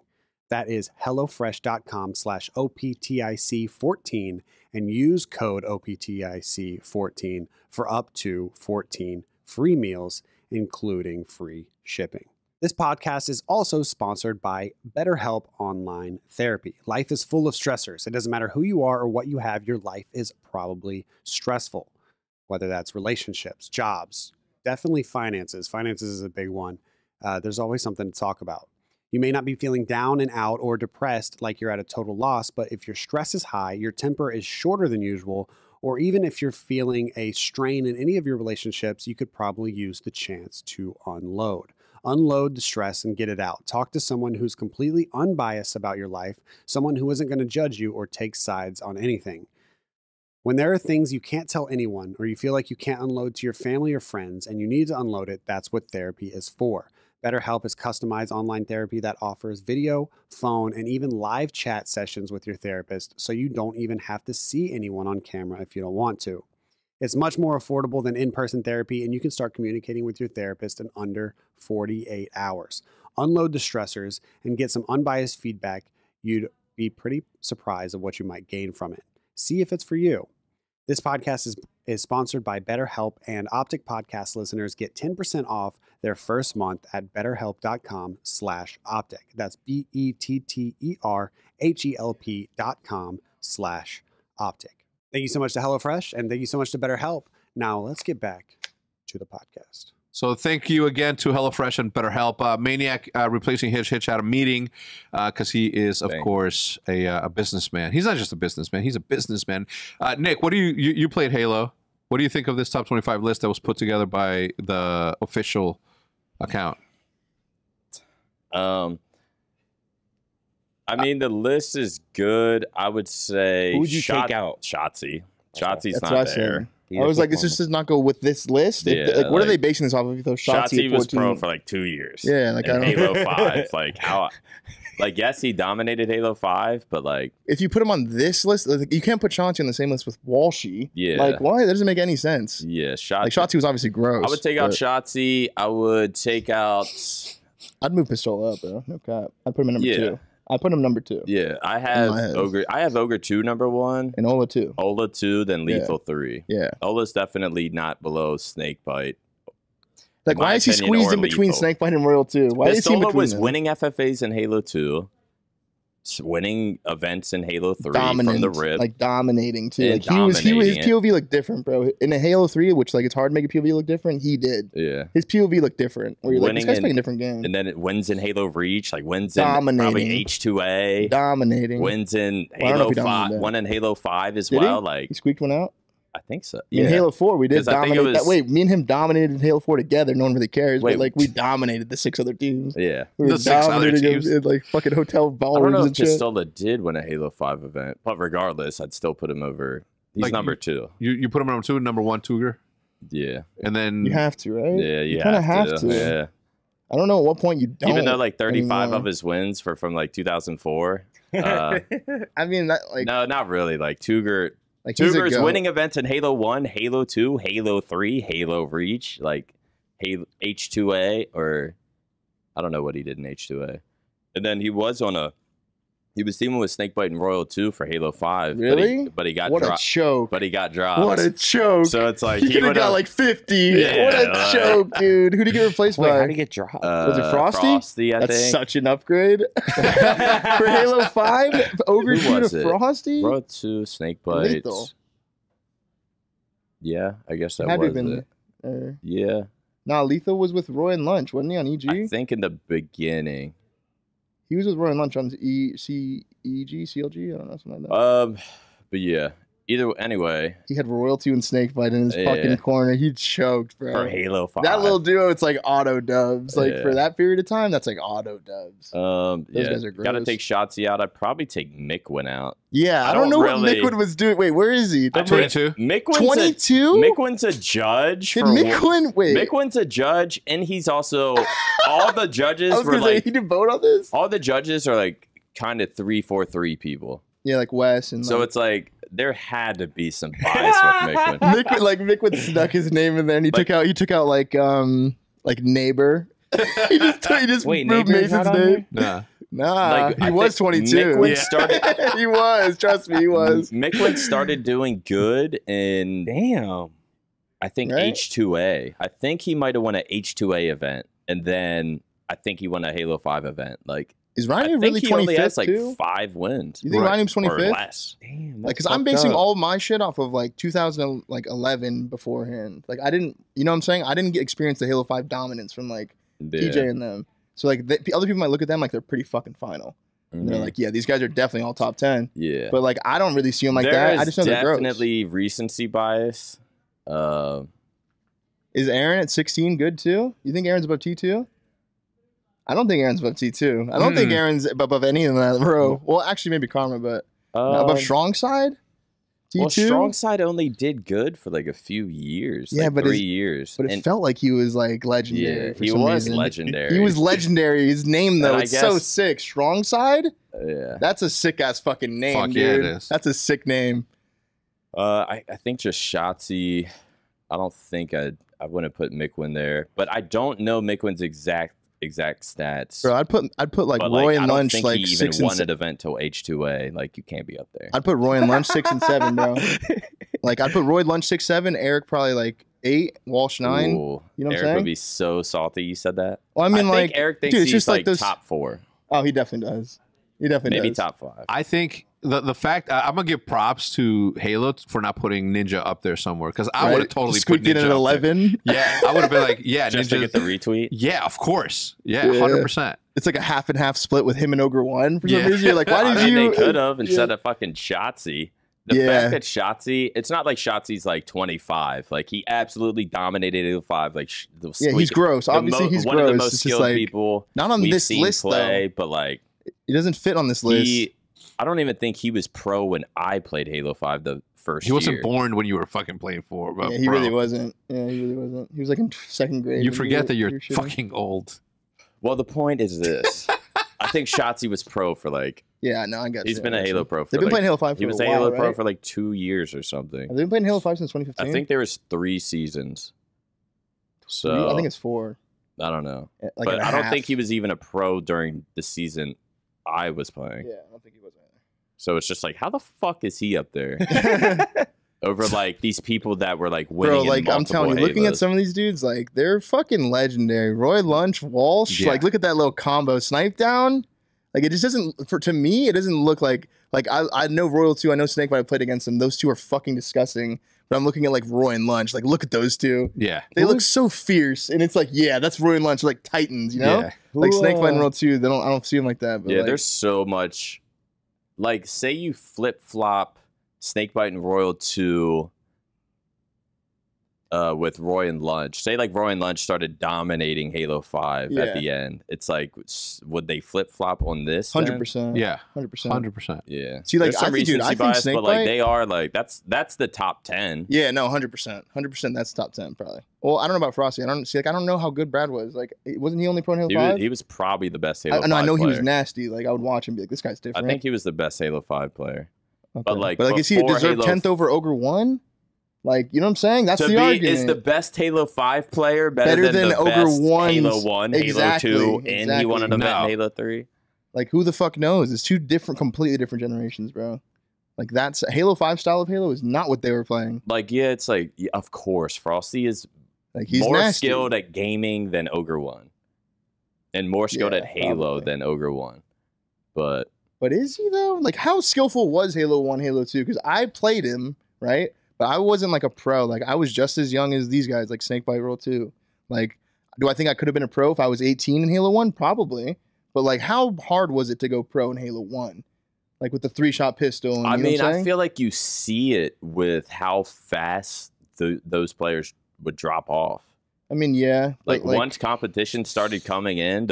That is HelloFresh.com/OpTic14 and use code OpTic14 for up to 14 free meals, including free shipping. This podcast is also sponsored by BetterHelp Online Therapy. Life is full of stressors. It doesn't matter who you are or what you have, your life is probably stressful, whether that's relationships, jobs, definitely finances. Finances is a big one. There's always something to talk about. You may not be feeling down and out or depressed like you're at a total loss, but if your stress is high, your temper is shorter than usual, or even if you're feeling a strain in any of your relationships, you could probably use the chance to unload. Unload the stress and get it out. Talk to someone who's completely unbiased about your life, someone who isn't going to judge you or take sides on anything. When there are things you can't tell anyone or you feel like you can't unload to your family or friends and you need to unload it, that's what therapy is for. BetterHelp is customized online therapy that offers video, phone, and even live chat sessions with your therapist, so you don't even have to see anyone on camera if you don't want to. It's much more affordable than in-person therapy, and you can start communicating with your therapist in under 48 hours. Unload the stressors and get some unbiased feedback. You'd be pretty surprised at what you might gain from it. See if it's for you. This podcast is sponsored by BetterHelp, and OpTic Podcast listeners get 10% off their first month at betterhelp.com/optic. That's BetterHelp.com/optic. Thank you so much to HelloFresh, and thank you so much to BetterHelp. Now let's get back to the podcast. So thank you again to HelloFresh and BetterHelp. MaNiaC replacing Hitch. Hitch had a meeting because he is, of course, a businessman. He's not just a businessman. He's a businessman. Nick, what do you played Halo? What do you think of this top 25 list that was put together by the official account? I mean, the list is good. I would say. Who would you take out? Shotzi. Shotzi's That's not there. I was like, this just does not go with this list. Yeah, what are they basing this off of? Shotzi was pro for like 2 years. Yeah, like and Halo 5. Like how? Like yes, he dominated Halo 5, but like if you put him on this list, like, you can't put Shotzi on the same list with Walshy. Yeah, like why? That doesn't make any sense. Yeah, Shotzi. Like Shotzi was obviously gross. I would take out Shotzi. I would take out. I'd move Pistola up, bro. No cap. I'd put him in number 2. I put him number 2. Yeah, I have Ogre. I have Ogre 2 number 1 and Ola 2. Ola 2, then Lethal 3. Yeah, Ola's definitely not below Snakebite. Like why is he squeezed in between Snakebite and Royal 2? Why is he in between? Pistola was winning FFAs in Halo 2. Winning events in Halo 3 from the rip. Like dominating too. Like his POV looked different, bro. In a Halo 3, which like it's hard to make a POV look different, he did. Yeah. His POV looked different. Where you're like, this guy's playing a different game. And then it wins in Halo Reach, like wins in probably H2A. Dominating. Wins in Halo 5. Won in Halo 5 as well. Like he squeaked one out? I think so. In Halo 4, we did dominate that. Wait, me and him dominated in Halo 4 together. No one really cares. But like we dominated the 6 other teams. Yeah. We were dominating them in like fucking hotel ballrooms. I don't know if Pistola did win a Halo 5 event, but regardless, I'd still put him over. He's like number 2. You put him number 2, number 1, Tuger? Yeah. And then you have to, right? Yeah, you kind of have to. Yeah. I don't know at what point you don't. Even though like 35 of his wins were from like 2004. I mean, that like no, not really. Like Tuger. Like Tuger's winning events in Halo 1, Halo 2, Halo 3, Halo Reach. Like H2A, or I don't know what he did in H2A. And then he was teaming with Snakebite and Royal 2 for Halo 5. Really? But he got What dropped. a choke. But he got dropped. What a choke. So it's like he could have got like 50. Yeah, what a choke, dude. Who did he get replaced Wait, by? how did he get dropped? Was it Frosty? Frosty, I That's think. such an upgrade. For Halo 5, Ogre Who 2 was to it? Frosty? Royal 2, Snakebite. Lethal. Yeah, I guess that Had to was have it. been. Yeah. Nah, Lethal was with Roy and Lunch, wasn't he, on EG? I think in the beginning. He was with Roy and Lunch on CLG? I don't know, something like that. But yeah. Anyway. He had Royalty and Snakebite in his Yeah. fucking corner. He choked, bro. For Halo 5. That little duo, it's like auto dubs. Like Yeah. for that period of time, that's like auto dubs. Those guys are Gotta gross. take Shotzi out. I'd probably take Mickwin out. Yeah, I don't know what Mickwin was doing. Wait, where is he? 22. Mickwin's 22? Mickwin's a judge. Did for- Mickwin wait? Mickwin's a judge, and he's also all the judges I was were gonna say like he did vote on this. all the judges are like kind of 3-4-3 people. Yeah, like Wes and So like, it's like there had to be some bias with Mickwin. Mickwin snuck his name in there, and he took out like neighbor. he just Wait, moved Neighbor's Mason's not on name. Nah. Nah, Like, he I was think 22. Mickwin started. he was. Trust me, he was. Mickwin started doing good in Damn. I think Right? H2A. I think he might have won an H2A event, and then I think he won a Halo 5 event. Like Is I Ryan think really he only 25th has like too? 5 wins. You think Ryan's or 25th? less? Damn. Like, because I'm basing all my shit off of like 2011 beforehand. Like, I didn't, you know what I'm saying? I didn't experience the Halo 5 dominance from like Yeah. TJ and them. So like, other people might look at them like they're pretty fucking final. And they're Mhm. like, yeah, these guys are definitely all top 10. Yeah. But like, I don't really see them like There that. I is just know they're gross. definitely recency bias. Is Aaron at 16 good too? You think Aaron's above T2? I don't think Aaron's above T2. I don't think Aaron's above any of that row. Well, actually, maybe Karma, but above Strong Side? T2? Well, Strong Side only did good for like a few years. Yeah, like but 3 years. But it And felt like he was like legendary. yeah, for he some was reason. legendary. He was legendary. His name though, And I it's so guess- sick. Strong Side? Yeah. That's a sick ass fucking name, Fuck dude. yeah, it is. That's a sick name. I think just Shotzi. I don't think I wouldn't put Mickwin there, but I don't know Mickwin's exact stats. Bro, I'd put like but Roy I and don't Lunch think like he even 6 and won 7. an event till H2A. Like you can't be up there. I'd put Roy and Lunch 6 and 7, bro. Like I'd put Roy Lunch 6, 7, Eric probably like 8, Walsh 9. Ooh, You know what I'm Eric saying? would be so salty you said that. Well, I mean, think like Eric thinks dude, it's he's just like like those. top 4, Oh, he definitely does. He definitely maybe does. top 5. I think the fact I'm gonna give props to Halo for not putting Ninja up there somewhere because I Right? would have totally put squeaked Ninja in at up there. 11. Yeah, I would have been like, yeah, Just Ninja. to get the retweet. Yeah, of course. Yeah, Yeah. 100%. It's like a half and half split with him and Ogre 1 for Yeah. some reason. You're like, why I did mean, you? they could have instead of fucking Shotzi. The Yeah. fact that Shotzi, it's not like Shotzi's like 25. Like he absolutely dominated Halo 5. Like Yeah, he's gross. Obviously, he's one gross. of the most It's just skilled like people not on we've this seen list play, though. but like He doesn't fit on this list. I don't even think he was pro when I played Halo 5 the first He wasn't year. born when you were fucking playing for. But Yeah, he really wasn't. Yeah, he really wasn't. He was like in 2nd grade. You when forget that you you're were shitting. fucking old. Well, the point is this. I think Shotzi was pro for like Yeah, no, I got. he's you. been I a got Halo you. pro for They've been like, playing Halo 5 for he was a a while, Halo pro right? for like 2 years or something. Have they been playing Halo 5 since 2015? I think there was 3 seasons. So I think it's 4. I don't know. Like but and a I don't half. think he was even a pro during the season I was playing. Yeah, I don't think he was. So it's just like, how the fuck is he up there over like these people that were like winning? Bro, in like I'm multiple telling you, looking at Halos? some of these dudes, like they're fucking legendary. Roy Lunch, Walsh, Yeah. like look at that little combo snipe down. Like it just doesn't. To me, it doesn't look like I know Royal 2, I know Snake, but I played against them. Those two are fucking disgusting. But I'm looking at like Roy and Lunch. Like look at those two. Yeah. They look so fierce, and it's like, yeah, that's Roy and Lunch, like titans, you know? Yeah. Like Snakebite and Royal 2, I don't see them like that. But Yeah, like, there's so much. Like, say you flip flop Snakebite and Royal 2 with Roy and Lunch. Say like Roy and Lunch started dominating Halo 5 Yeah. at the end. It's like, would they flip flop on this? then? 100%. Yeah. 100%. 100%. Yeah. See, like, There's some I think, dude, recency I think bias, but like Snakebite- they are like that's the top 10. Yeah, no, 100%. 100% that's top 10 probably. Well, I don't know about Frosty. I don't know how good Brad was. Like, wasn't he only pro in Halo 5? He was probably the best Halo 5 I know he was player. nasty. Like, I would watch him and be like, this guy's I different. think he was the best Halo 5 player. Okay. but, like, is he before deserved Halo 10th over Ogre 1? Like, you know what I'm saying? That's the argument. Is the best Halo 5 player better than the Ogre best 1's Halo 1, exactly, Halo 2, and he won an event No. in Halo 3? Like, who the fuck knows? It's two completely different generations, bro. Like, that's Halo 5 style of Halo is not what they were playing. Like, yeah, it's like, yeah, of course, Frosty is Like, he's more nasty. skilled at gaming than Ogre 1. And more skilled at Halo probably. than Ogre 1. But is he, though? Like, how skillful was Halo 1, Halo 2? Because I played him, right? But I wasn't, like, a pro. Like, I was just as young as these guys, like Snakebite Roll 2. Like, do I think I could have been a pro if I was 18 in Halo 1? Probably. But, like, how hard was it to go pro in Halo 1? Like, with the 3-shot pistol. And, I you know mean, what I'm I saying? feel like you see it with how fast those players would drop off. I mean, yeah. Like, but, once competition started coming in,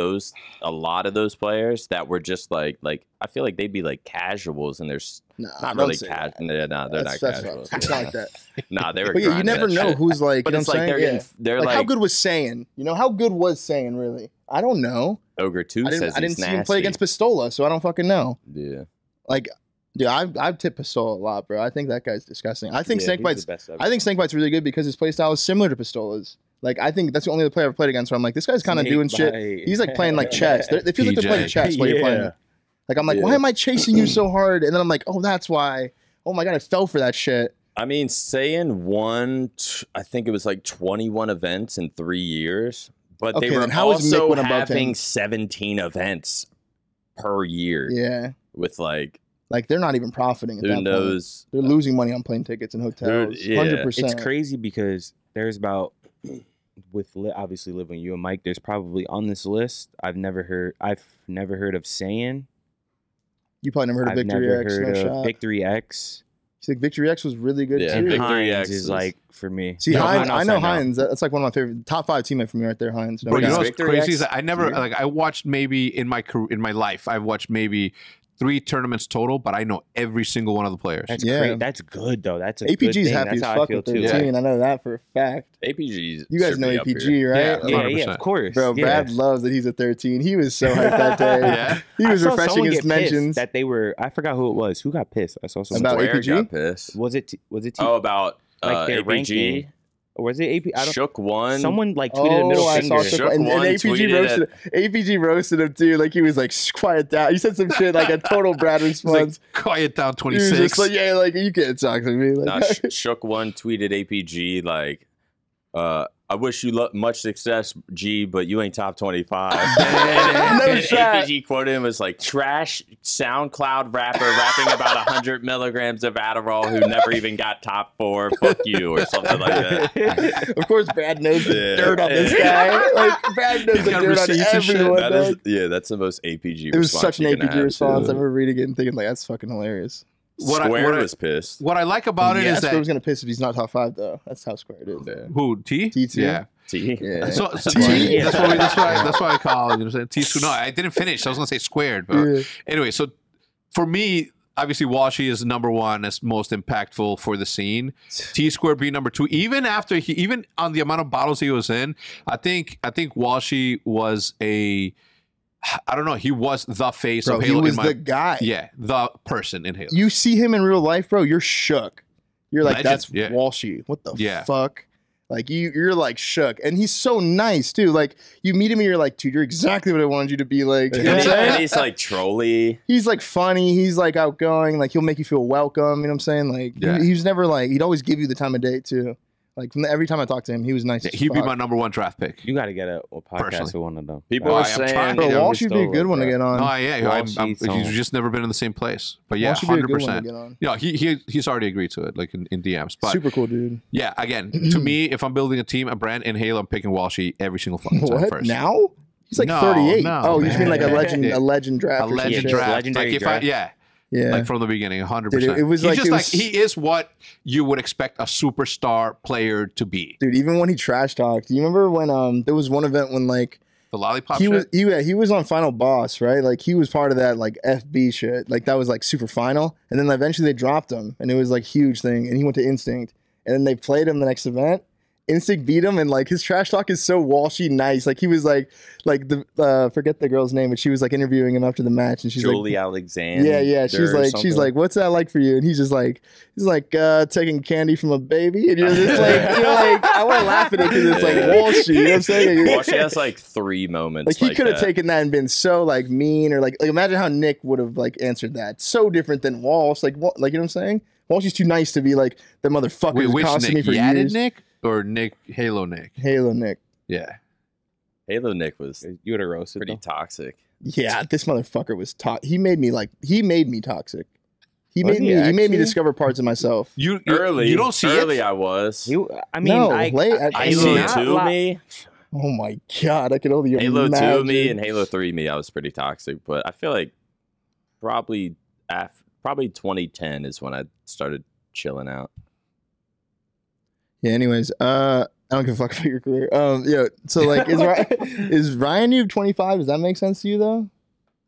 a lot of those players that were just like I feel like they'd be like casuals, and there's nah, not don't really say casual. that. They're not casuals. It's not like that. Nah, they were. But yeah, you grinding never that know shit. who's like, But you know it's what like I'm they're saying? getting, they're Like, like how good was Saiyan? You know, how good was Saiyan, really? I don't know. Ogre 2 I says didn't he's see nasty. him play against Pistola, so I don't fucking know. Yeah. Like, dude, I've tipped Pistola a lot, bro. I think that guy's disgusting. I think Yeah, he's Snakebite's the best ever. I think Snakebite's really good because his playstyle is similar to Pistola's. Like, I think that's the only other player I've played against where I'm like, this guy's kind of doing shit. Snakebite. He's like playing like chess. It feels like they're playing PJ. chess while you're playing. Like, I'm like, why am I chasing you so hard? And then I'm like, oh, that's why. Oh my god, I fell for that shit. I mean, Saiyan won, I think it was like 21 events in 3 years, but Okay, they were then how is also Mick above having him? 17 events per year Yeah. with like, Like, they're not even profiting at who that point. knows? They're losing money on plane tickets and hotels. yeah. 100%. It's crazy because there's about obviously living with you and Mike. There's probably on this list. I've never heard of Saiyan. You probably never heard of I've Victory never X. heard No of shot. Victory X. See, like, Victory X was really good Yeah, too. And Victory Hines X is is- like for me. See, No, Hines, I know outside now. Hines. That's like one of my favorite top 5 teammate for me right there, Hines. No Bro, you doubt. know what's Victory crazy X is that I never here? like I watched maybe in my career, in my life I've watched maybe 3 tournaments total, but I know every single one of the players. That's Yeah. great. That's good though. That's a good APG's thing. happy That's as how fuck I feel with too. 13. I know that for a fact. APG. You guys should know be up APG, here. right? Yeah. Yeah, 100%. yeah, of course. Bro, yeah. Brad loves that he's a 13. He was so hyped that day. Yeah. He was I saw refreshing someone his get pissed mentions. that they were. I forgot who it was. Who got pissed? I saw someone. About Square APG? got pissed. Was it? Oh, about like their APG. ranking? Or was it AP? I don't. Shook one. Someone like tweeted a middle I finger. saw Shook and one tweeted APG roasted him too. Like, he was like, quiet down. He said some shit like a total Brad It's like, response. quiet down, He was 26. just like, yeah, like, you can't talk to me. Nah, Like, Shook one tweeted APG like, I wish you much success, G, but you ain't top 25. No and shot. APG quoted him as like trash SoundCloud rapper rapping about 100 milligrams of Adderall who never even got top 4. Fuck you, or something like that. of course, Brad knows the Yeah. dirt on this guy. Like, Brad knows He's the got dirt on receipts and shit. everyone. That is, dog. yeah, that's the most APG. It was response such an you can APG have, response. too. I remember reading it and thinking, like, that's fucking hilarious. Square was pissed. What I like about it yeah, is Square that was gonna piss if he's not top 5 though. That's how Square it is. who T T2? yeah. Yeah. So T. T, Yeah. that's why I call it. You know what I'm saying? T squared. No, I didn't finish. I was gonna say squared. But Yeah. anyway, so for me, obviously Walshy is number 1 as most impactful for the scene. T squared being number 2. Even after even on the amount of battles he was in, I think Walshy was I don't know. He was the face Bro, of he Halo. was the guy. Yeah, the person in Halo. You see him in real life, bro, you're shook. You're like, Legend, that's yeah. Walshy. What the Yeah. fuck? Like, you're like shook. And he's so nice too. Like, you meet him and you're like, dude, you're exactly what I wanted you to be like. You know what I'm And saying? he's like trolly. He's like funny. He's like outgoing. Like, he'll make you feel welcome. You know what I'm saying? Like, Yeah. he was never like, he'd always give you the time of day too. Like, every time I talked to him, he was nice. as He'd be fuck. my number 1 draft pick. You got to get a podcast Personally. with one of them. People Oh, are I'm trying saying, Bro, Yeah, Walsh would be a good one to get on. Oh yeah, Walshy, he's just never been in the same place. But yeah, Walsh would be a good one to 100%. get on. Yeah, he's already agreed to it, like in DMs. But Super cool, dude. yeah, again, to me, if I'm building a team, a brand in Halo, I'm picking Walshy every single fucking time What? first. Now? He's like No, 38. no, Oh, you just mean like a man. legend, Yeah. a legend draft. A or some legend shit. draft. Legendary like if draft. Yeah. like from the beginning, 100%. Dude, it was he's like- just it like was- he is what you would expect a superstar player to be. Dude, even when he trash talked, you remember when there was one event when like The lollipop he shit. he was on Final Boss, right? Like he was part of that like FB shit. Like that was like super final. And then eventually they dropped him and it was like huge thing. And he went to Instinct. And then they played him the next event. instinct beat him, and like his trash talk is so Walshy nice. Like he was like the forget the girl's name, but she was like interviewing him after the match, and she's Julie like, Alexander. yeah. She's like, what's that like for you? And he's like taking candy from a baby, and you're just like, I want to laugh at it because it's like Walshy. You know what I'm saying? Walshy has like 3 moments. Like he could have taken that and been so like mean, or like imagine how Nick would have like answered that. So different than Walsh. Like you know what I'm saying? Walshy's too nice to be like the motherfucker who's costing me for years. Nick or Nick Halo Nick? Halo Nick. Yeah. Halo Nick was You would have roasted pretty though. toxic. Yeah, this motherfucker was he made me toxic. He Was made he me actually? discover parts of myself. You don't see it? I was. I mean, No, I Halo not 2 li- me, Oh my god, I can only Halo imagine. 2 me, and Halo 3 me. I was pretty toxic, but I feel like probably 2010 is when I started chilling out. Yeah. Anyways, I don't give a fuck about your career. So like, is Ryan you 25? Does that make sense to you though?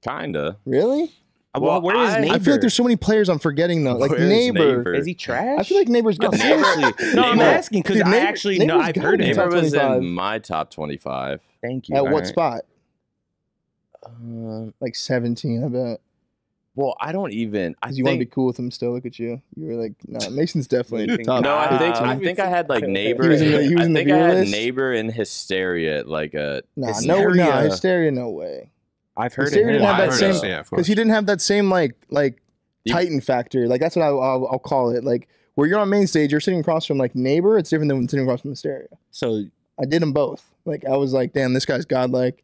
Kinda. Really? Well, where is Neighbor? I feel like there's so many players I'm forgetting though. Like Where's Neighbor. Is he trash? I feel like Neighbor's No, good. seriously. No, I'm Neighbor- asking because Dude, I Neighbor- actually Neighbor's know I've gotta heard be him. top Neighbor was 25. in my top 25. Thank you. At what Alright. spot? Uh, Like 17, I bet. well, I don't even. I Because you want to be think. cool with him still. Look at you. You were like, no, Mason's definitely top. No, I 15. think I had like Neighbor. He was in the- he was I in the think I viewer had list? Neighbor in Hysteria, like a Nah, Hysteria, no way. I've heard Hysteria it. didn't have I that heard same, it, yeah, of course. because he didn't have that same like You- Titan factor. Like that's what I'll call it. Like where you're on main stage, you're sitting across from like Neighbor. It's different than sitting across from Hysteria. So I did them both. Like I was like, damn, this guy's godlike.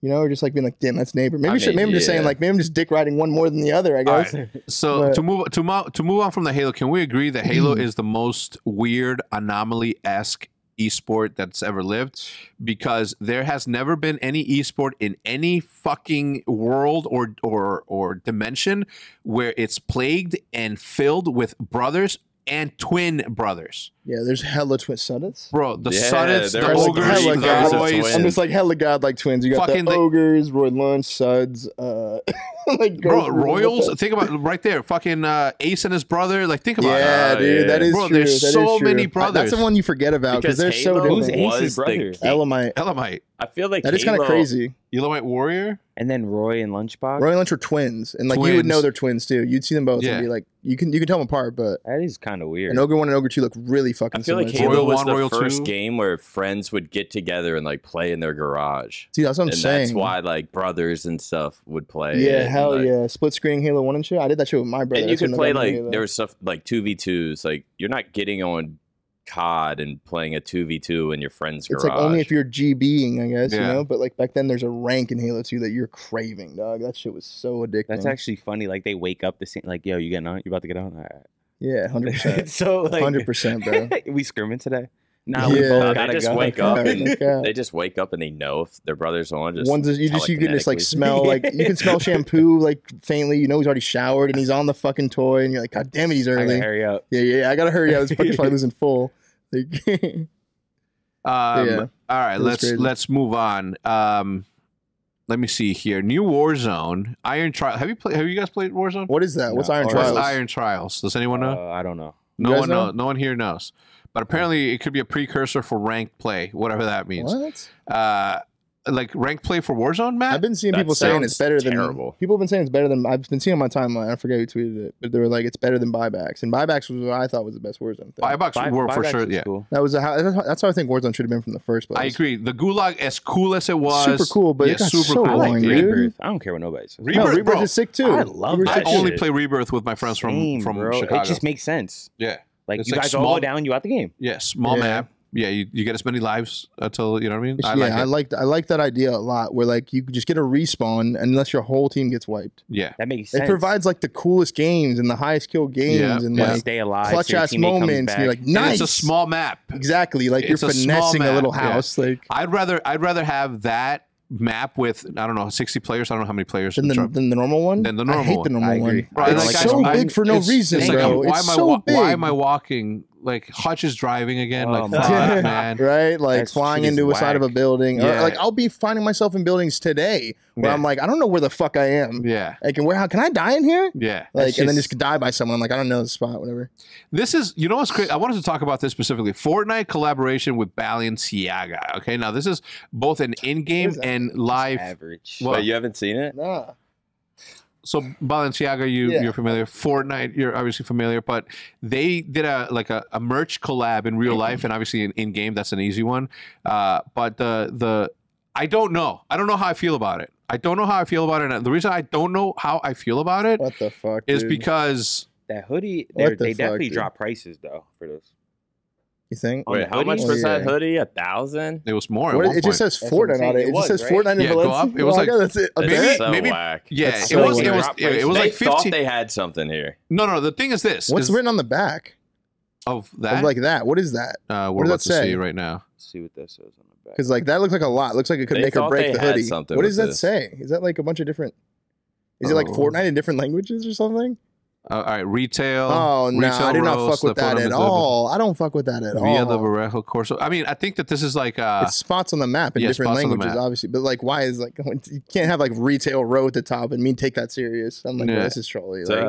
You know, or just like being like, damn, that's Neighbor. Maybe I'm just saying like, maybe I'm just dick riding one more than the other. I All guess. right. So But- to move on from the Halo, can we agree that Halo is the most weird anomaly-esque esport that's ever lived? Because there has never been any esport in any fucking world or dimension where it's plagued and filled with brothers and twin brothers. Yeah, there's hella twin Suddits. Bro, the Yeah, Suddits, the there's ogres, hella the guys. boys. I'm just like hella godlike twins. You got Fucking the the- ogres, Roy Lunch, Suds, like Bro, Ghost- Royals, think about it right there. Fucking Ace and his brother. Like, think about Yeah, it. dude, that is Bro, true. there's That is so true. many brothers. That's the one you forget about because they're so Halo different. Who's Ace's was the brother? king. Elamite. Elamite. I feel like That is kind of Halo- crazy. Elamite Warrior? and then Roy and Lunchbox. Roy and Lunch were twins, and like you would Twins. know they're twins too. You'd see them both Yeah. and be like, you can tell them apart. But That is kind of weird. an Ogre 1 and Ogre 2 look really fucking I feel like similar. Halo Royal was 1, the Royal first 2. game where friends would get together and like play in their garage. See, that's what I'm And saying. that's why like brothers and stuff would play. Yeah, it, hell like- yeah. Split screening Halo 1 and shit. I did that shit with my brother. And you That's when could I play got into like Halo. there was stuff like 2v2s. Like you're not getting on COD and playing a 2v2 in your friend's It's garage. like only if you're GBing, I guess, Yeah. you know? But like back then there's a rank in Halo 2 that you're craving, dog. That shit was so addicting. That's actually funny. Like they wake up the same. Like, yo, you getting on? You about to get on? All right. Yeah, 100%. So like 100%, bro. we scrimming today? Nah, Yeah. we both they gotta just go. wake up and Okay. they just wake up and they know if their brother's on. Just One's you can just like telekinetically. smell like you can smell shampoo like faintly. You know he's already showered and he's on the fucking toy, and you're like, God damn it, he's I gotta early. hurry up. Yeah, I gotta hurry up. This fucker's probably losing full. Like, Yeah. All right, It was crazy. let's move on. Let me see here. New Warzone, Iron Trial. Have you guys played Warzone? what is that? What's No. Iron What's Trials? Iron Trials? Does anyone know? I don't know. No guys one know? knows. No one here knows. But apparently, it could be a precursor for ranked play, whatever that means. What? Like ranked play for Warzone, Matt? I've been seeing That people saying it's sounds better terrible. than people have been saying it's better than I've been seeing on my timeline. I forget who tweeted it, but they were like it's better than buybacks, and buybacks was what I thought was the best Warzone thing. Buybacks were for Buybacks sure. is Yeah, cool. That was that's how I think Warzone should have been from the first place. I agree. The Gulag, as cool as it was, Super cool, but it got so I like boring, dude. Rebirth. I don't care what nobody says. No, Rebirth, Rebirth bro. is sick too. I love Rebirth's I that sick. only shit. play Rebirth with my friends from Same, bro. Chicago. It just makes sense. Yeah, Like It's you like guys all small- go down, you out the game. yeah, small Yeah. map. Yeah, you get as many lives until you know what I mean. I like that idea a lot. Where like you could just get a respawn unless your whole team gets wiped. Yeah, That makes sense. It provides like the coolest games and the highest kill games Yeah, and yeah. like stay alive. clutch so your ass teammate comes moments. And you're back. like, and nice. it's a small map. Exactly. Like It's you're a small finessing a map, little yeah. house. Like I'd rather have that map with I don't know 60 players. I don't know how many players. than the normal one. Than the I normal hate one. the normal I agree. one. Bro, It's like, so I- big for no it's- reason, it's like, bro. why It's am I so big. why am I walking like Hutch is driving again. Oh, Like, my fuck, God. man. Right? Like That flying shit is into a side of a whack. building. Or Yeah. like I'll be finding myself in buildings today where Yeah. I'm like, I don't know where the fuck I am. Yeah, Like, and how can I die in here? yeah. Like, and then just die by someone. I'm like, I don't know the spot, whatever. This is, you know what's crazy? I wanted to talk about this specifically. Fortnite collaboration with Balenciaga. Okay, now this is both an in-game What is that? and live. Average. Well, But you haven't seen it? Nah. So Balenciaga, Yeah. you're familiar. Fortnite, you're obviously familiar. But they did a merch collab in real life, and obviously in game, that's an easy one. But the I don't know. I don't know how I feel about it. I don't know how I feel about it. And the reason I don't know how I feel about it What the fuck? is dude? because That hoodie, What the they fuck, definitely dude? drop prices though for those. You think? On Wait, the how much hoodie? was that Yeah. hoodie? 1,000? it was more. At What, one it just point. says That's what I'm Fortnite on it. saying. It It just was, says right? Fortnite Yeah, in go up. Balenciaga. It was like- that's it. maybe- Okay. So maybe- whack. Yeah, That's it so was. weird. It was. It was They like thought 15. they had something here. No. The thing is this. What's is written on the back? of that? Of like that. What is that? We're does about that to say? see right now. Let's see what that says on the back. Because like that looks like a lot. Looks like it could They make or thought break they the had hoodie. something What with does that this. say? Is that like a bunch of different? Is it like Oh. Fortnite in different languages or something? All right, retail. Oh no, retail I do not roast, fuck with the that at tournament all. I don't fuck with that at Via the all. Barejo Corso. I mean, I think that this is like It's spots on the map in yeah, different spots on the languages, map. obviously. But like, why is like you can't have like retail row at the top and me take that serious? I'm like, Yeah. this is trolly. So, Like,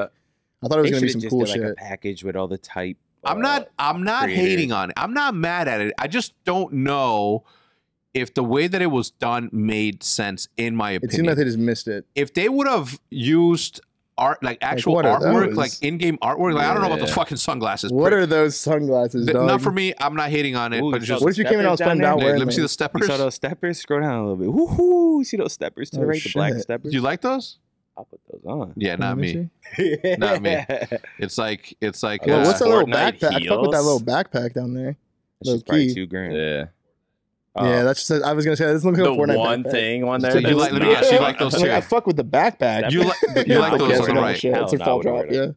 I thought it was They gonna be should've some just cool did, like, a shit. package with all the type. I'm not creators. hating on it. I'm not mad at it. I just don't know if the way that it was done made sense in my It seemed opinion. like they just missed it. If they would have used art like actual what are artwork, those? like in-game artwork, like I don't know about the Yeah. fucking sunglasses. What are those sunglasses, dog? not for me. I'm not hating on it, Ooh, but you just saw What if you came in and I was Steppers fun down down there? wearing let me see the those? You steppers. saw those steppers? Scroll down a little bit. Woohoo! You see those steppers to the Oh, right, the black shit. steppers? Do you like those? I'll put those on. Yeah, not Let me. see. Not me. It's like Well, what's that little Fortnite backpack? I fuck with that heels? little backpack down there. That's just Low probably key. $2,000. Yeah. Yeah, that's just, I was gonna say this looks like the a Fortnite one backpack. thing on there. So you that's like- let me guess, you like those I'm like, too. I fuck with the backpack. You like you like those Okay, on the no right, shit. It's a Hell no, I fall wouldn't drop. wear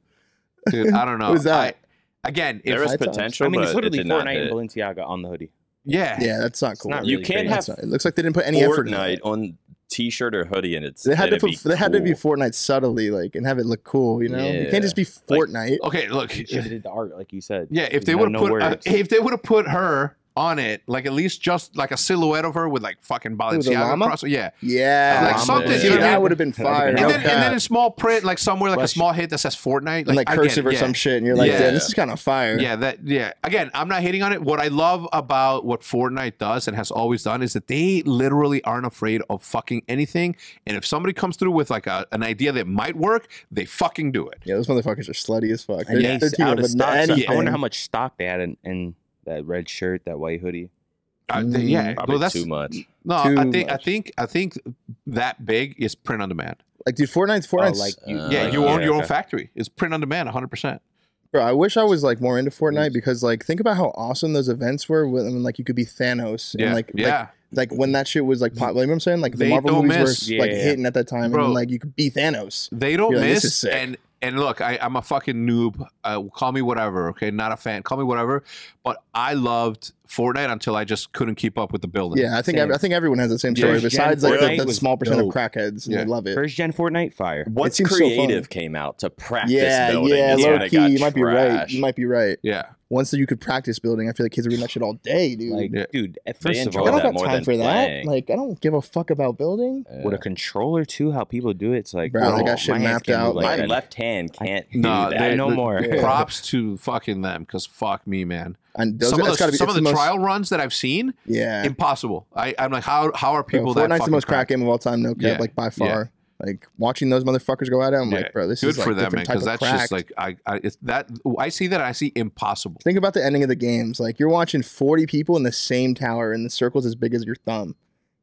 Yeah. dude. I don't know. What is that? Again, there if was High tops. potential, I mean, it's but it literally did not Fortnite hit. and Balenciaga on the hoodie. yeah, Yeah, that's not cool. not You really can't crazy. have It looks like they didn't put any effort in Fortnite it. on t-shirt or hoodie, and it's They had to it'd put, they had to be cool. Fortnite subtly, like, and have it look cool. You know, you Yeah. can't just be Fortnite. Okay, look. You should have did the art like you said. Yeah, if they You would know, have no put words. if they would have put her on it, like at least just like a silhouette of her with like fucking the Balenciaga llama? across. Yeah, Yeah, Like something, See, you know what I that mean? would have been fire. and no then cap. in small print, like somewhere like a Bless small hit that says Fortnite, And, like I get cursive it, or yeah. some shit, and you're like, Yeah. damn, this is kind of fire. Yeah. Again, I'm not hating on it. What I love about what Fortnite does and has always done is that they literally aren't afraid of fucking anything. And if somebody comes through with like an idea that might work, they fucking do it. Yeah, those motherfuckers are slutty as fuck. And They're they teaming out up of with stock. So I anything. wonder how much stock they had in that red shirt, that white hoodie. Yeah, Probably well, that's too much. no. Too I think that big is print on demand. Like, dude, Fortnite's like you, Yeah, Like, you own your own okay. factory. It's print on demand, 100%. Bro, I wish I was like more into Fortnite because like think about how awesome those events were when like you could be Thanos and Yeah, like when that shit was like pop. Like, you know what I'm saying? Like the They Marvel don't movies miss. were like Yeah. hitting at that time, Bro. and then, like you could be Thanos. They don't You're like, this miss. is sick. And look, I'm a fucking noob. Call me whatever, okay? Not a fan. Call me whatever. But I loved Fortnite until I just couldn't keep up with the building. Yeah, I think Same. I think everyone has the same Yeah. story. First gen Besides like Fortnite the was small percent dope. of crackheads, and Yeah. they love it. First gen Fortnite fire. Once seems so fun. creative came out to practice Yeah, building, yeah, is low when it key. got You might be right. trash. You might be right. Yeah. Once you could practice building, I feel like kids are reading that shit all day, dude. Like, Yeah. dude, at They first of enjoy I all, don't that got more time than for that. playing. Like, I don't give a fuck about building. with a controller too, how people do it, it's like, Bro, they oh, got shit my hands mapped can't out. move My that. left hand can't do No, that. no more. Yeah. Props to fucking them, because fuck me, man. And those, Some of that's gotta the, be, some it's of the most- trial runs that I've seen, Yeah. impossible. I'm like, how are Bro, people that Fortnite's fucking the most crack cracked? game of all time, no cap, Yeah. like by far. Like watching those motherfuckers go at it, I'm Yeah. like, bro, this Good is like for them, man, different type because of that's crack. just like it's that I see that and I see impossible. Think about the ending of the games. Like you're watching 40 people in the same tower in the circles as big as your thumb,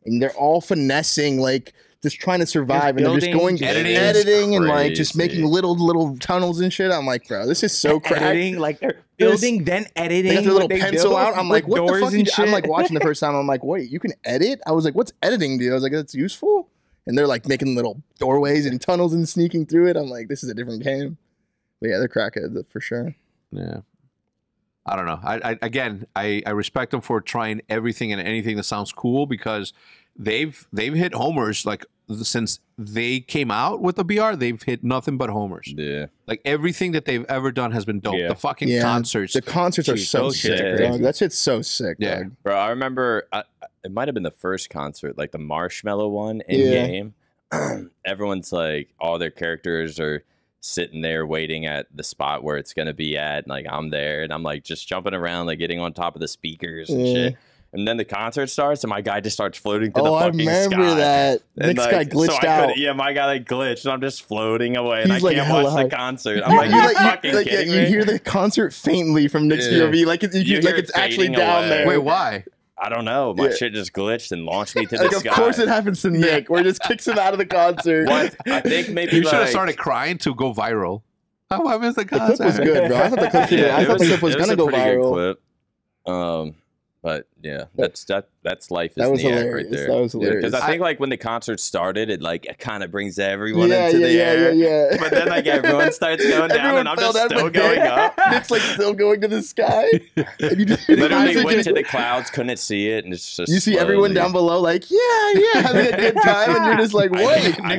and they're all finessing, like just trying to survive, and they're just building, going just editing and like just crazy. making little tunnels and shit. I'm like, bro, this is so crack. editing, like they're building, then editing. They got their little what they pencil build out. I'm like, with what the doors fuck? and I'm shit. like watching the first time. I'm like, wait, you can edit? I was like, what's editing, dude? I was like, that's useful. And they're like making little doorways and tunnels and sneaking through it. I'm like, this is a different game. But yeah, they're crackheads for sure. Yeah. I don't know. I respect them for trying everything and anything that sounds cool, because they've hit homers like since they came out with the BR. They've hit nothing but homers. Yeah, like everything that they've ever done has been dope. The fucking concerts. The concerts are so sick. That shit's so sick. Yeah, dog. bro. I remember it might have been the first concert, like the Marshmallow one in game. Everyone's like, all their characters are sitting there waiting at the spot where it's gonna be at, and like I'm there, and I'm like just jumping around, like getting on top of the speakers and shit. And then the concert starts, and my guy just starts floating to the fucking sky. I remember that. Nick's guy glitched out. Yeah, my guy like glitched, and I'm just floating away, He's and I like can't watch the concert. I'm like, you fucking kidding me? You hear the concert faintly from Nick's POV, like it's actually down there. Wait, why? I don't know. My shit just glitched and launched me to the like, sky. Of course it happens to Nick, where it just kicks him out of the concert. What? I think maybe you should have started crying to go viral. Oh, I missed the concert. The clip was good, bro. I thought the clip was gonna go viral. Clip. But yeah, that's life is that was in the act hilarious. right there. That was hilarious. Because I think like when the concert started, it kind of brings everyone into the air. Yeah. But then like everyone starts going down, and I'm just still going up. Nick's like still going to the sky. And you just literally went to the clouds, couldn't see it, and it's just you see everyone down below like having a good time, and you're just like wait. I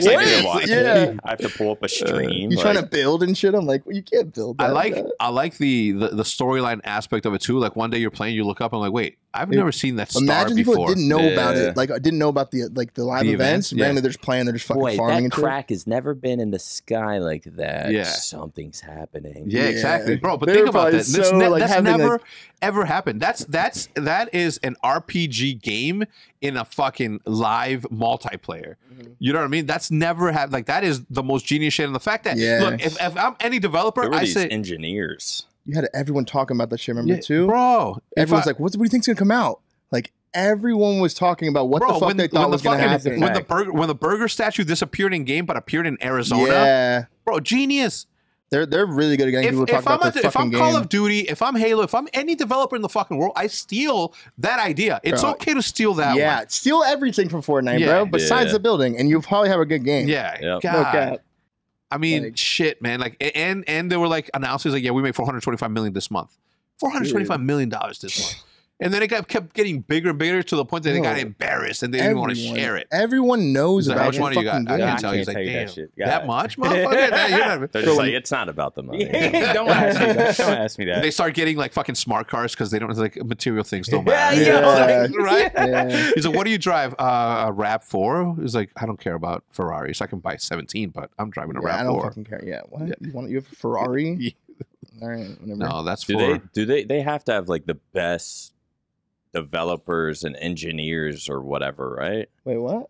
have to pull up a stream. You're trying to build and shit. I'm like, well, you can't build. I like the storyline aspect of it too. Like one day you're playing, you look up, and I'm like, wait. I've never seen that star Imagine before. people didn't know about it. Like, didn't know about the live events. Randomly, they're just playing. They're just fucking farming. That crack has never been in the sky like that. Yeah, something's happening. Yeah, exactly, bro. But think about that. That's never ever happened. That is an RPG game in a fucking live multiplayer. You know what I mean? That's never happened. Like that is the most genius shit. And the fact that look, if I'm any developer, I say engineers. You had everyone talking about that shit, remember too? Bro. Everyone's like, what do you think's gonna come out? Like everyone was talking about what the fuck they thought was gonna happen. When the burger statue disappeared in game but appeared in Arizona. Bro, genius. They're really good at getting people to talk about the fucking game. If I'm Call of Duty, if I'm Halo, if I'm any developer in the fucking world, I steal that idea. It's okay to steal that one. Yeah, steal everything from Fortnite, bro, besides the building, and you'll probably have a good game. Yeah, No God. cap. I mean, shit, man. Like, and they were like announcing like, yeah, we made $425 million this month, $425 million this month, and then it kept getting bigger and bigger to the point that they got embarrassed and they didn't want to share it. Everyone knows about how much money you got. I can't tell you. He's like, damn, that much, motherfucker. They're just like, it's not about the money. Don't ask me that. Don't ask me that. They start getting like fucking smart cars because they don't like material things don't matter. Right? Yeah. He's like, what do you drive? A RAV4? He's like, I don't care about Ferraris. I can buy 17, but I'm driving a RAV4. I don't fucking care. Yeah. What? You have a Ferrari? All right. Whatever. No, that's they have to have like the best developers and engineers or whatever, right? Wait, what?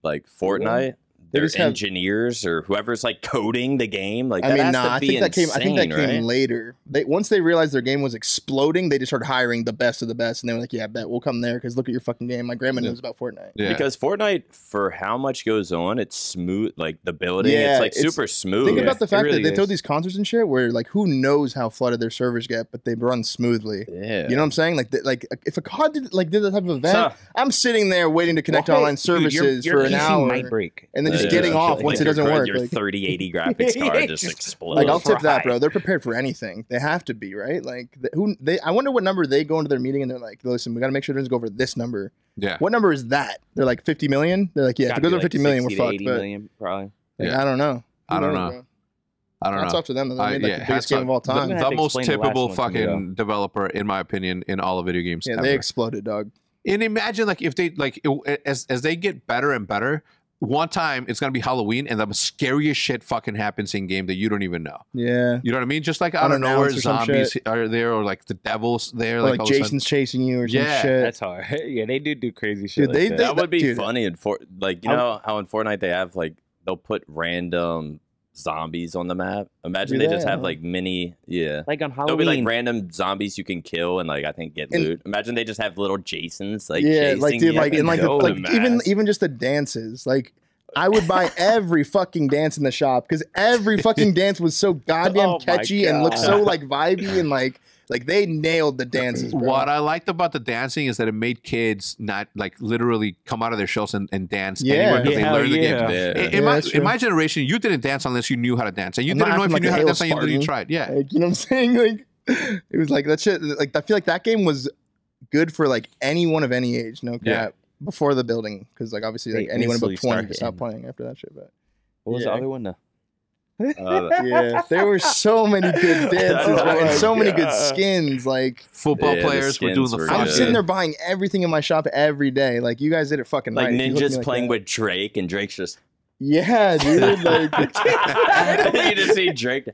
Like Fortnite, their engineers or whoever's like coding the game. Like, I mean, I think that came later. Once they realized their game was exploding, they just started hiring the best of the best, and they were like, "Yeah, bet we'll come there because look at your fucking game." My grandma knows about Fortnite. Yeah. Because Fortnite, for how much goes on, it's smooth. Like the building, it's like super smooth. Think about the fact that they throw these concerts and shit where like who knows how flooded their servers get, but they run smoothly. Yeah, you know what I'm saying? Like if a COD did that type of event, I'm sitting there waiting to connect to online services for an hour, might break, and then just getting off once it doesn't work. Your 3080 graphics card just explodes. Like I'll tip that, bro. They're prepared for anything. They have to be, right? Like I wonder what number they go into their meeting and they're like, listen, we got to make sure it doesn't go over this number. Yeah. What number is that? They're like 50 million. They're like, yeah, if it goes over 50 million, we're fucked. But probably. Like, I don't know. I don't know. That's up to them. They made like the biggest game of all time. The most typical fucking developer, in my opinion, in all of video games. Yeah, they exploded, dog. And imagine like if they like as they get better and better. One time it's gonna be Halloween and the scariest shit fucking happens in game that you don't even know. Yeah, you know what I mean? Just like out of nowhere, zombies are there, or like the devil's there, or like Jason's chasing you, or some shit. That's hard. Yeah, they do crazy shit. Dude, that would be funny. And like you know how in Fortnite they have like they'll put random zombies on the map. Imagine they just have like mini, like on Halloween. There'll be like random zombies you can kill and like I think get loot. Imagine they just have little Jasons like chasing like dude, you like in like even just the dances. Like I would buy every fucking dance in the shop because every fucking dance was so goddamn catchy and looked so like vibey and like they nailed the dances, bro. What I liked about the dancing is that it made kids not like literally come out of their shells and dance anywhere because they learned the game. In my generation, you didn't dance unless you knew how to dance, and you didn't know if you knew how to dance until you tried. Yeah, like, you know what I'm saying? Like it was like that shit. Like I feel like that game was good for like anyone of any age. No cap. before the building, because like obviously like They anyone above instantly 20 to start stop playing after that shit. But What was the other one? yeah, there were so many good dances and so many good skins. Like Football the players were doing skins the were fun I'm good. sitting there buying everything in my shop every day. Like you guys did it fucking Like right. If you hooked me ninjas like playing that. with Drake, and Drake's just. Yeah, dude. Like You just see Drake.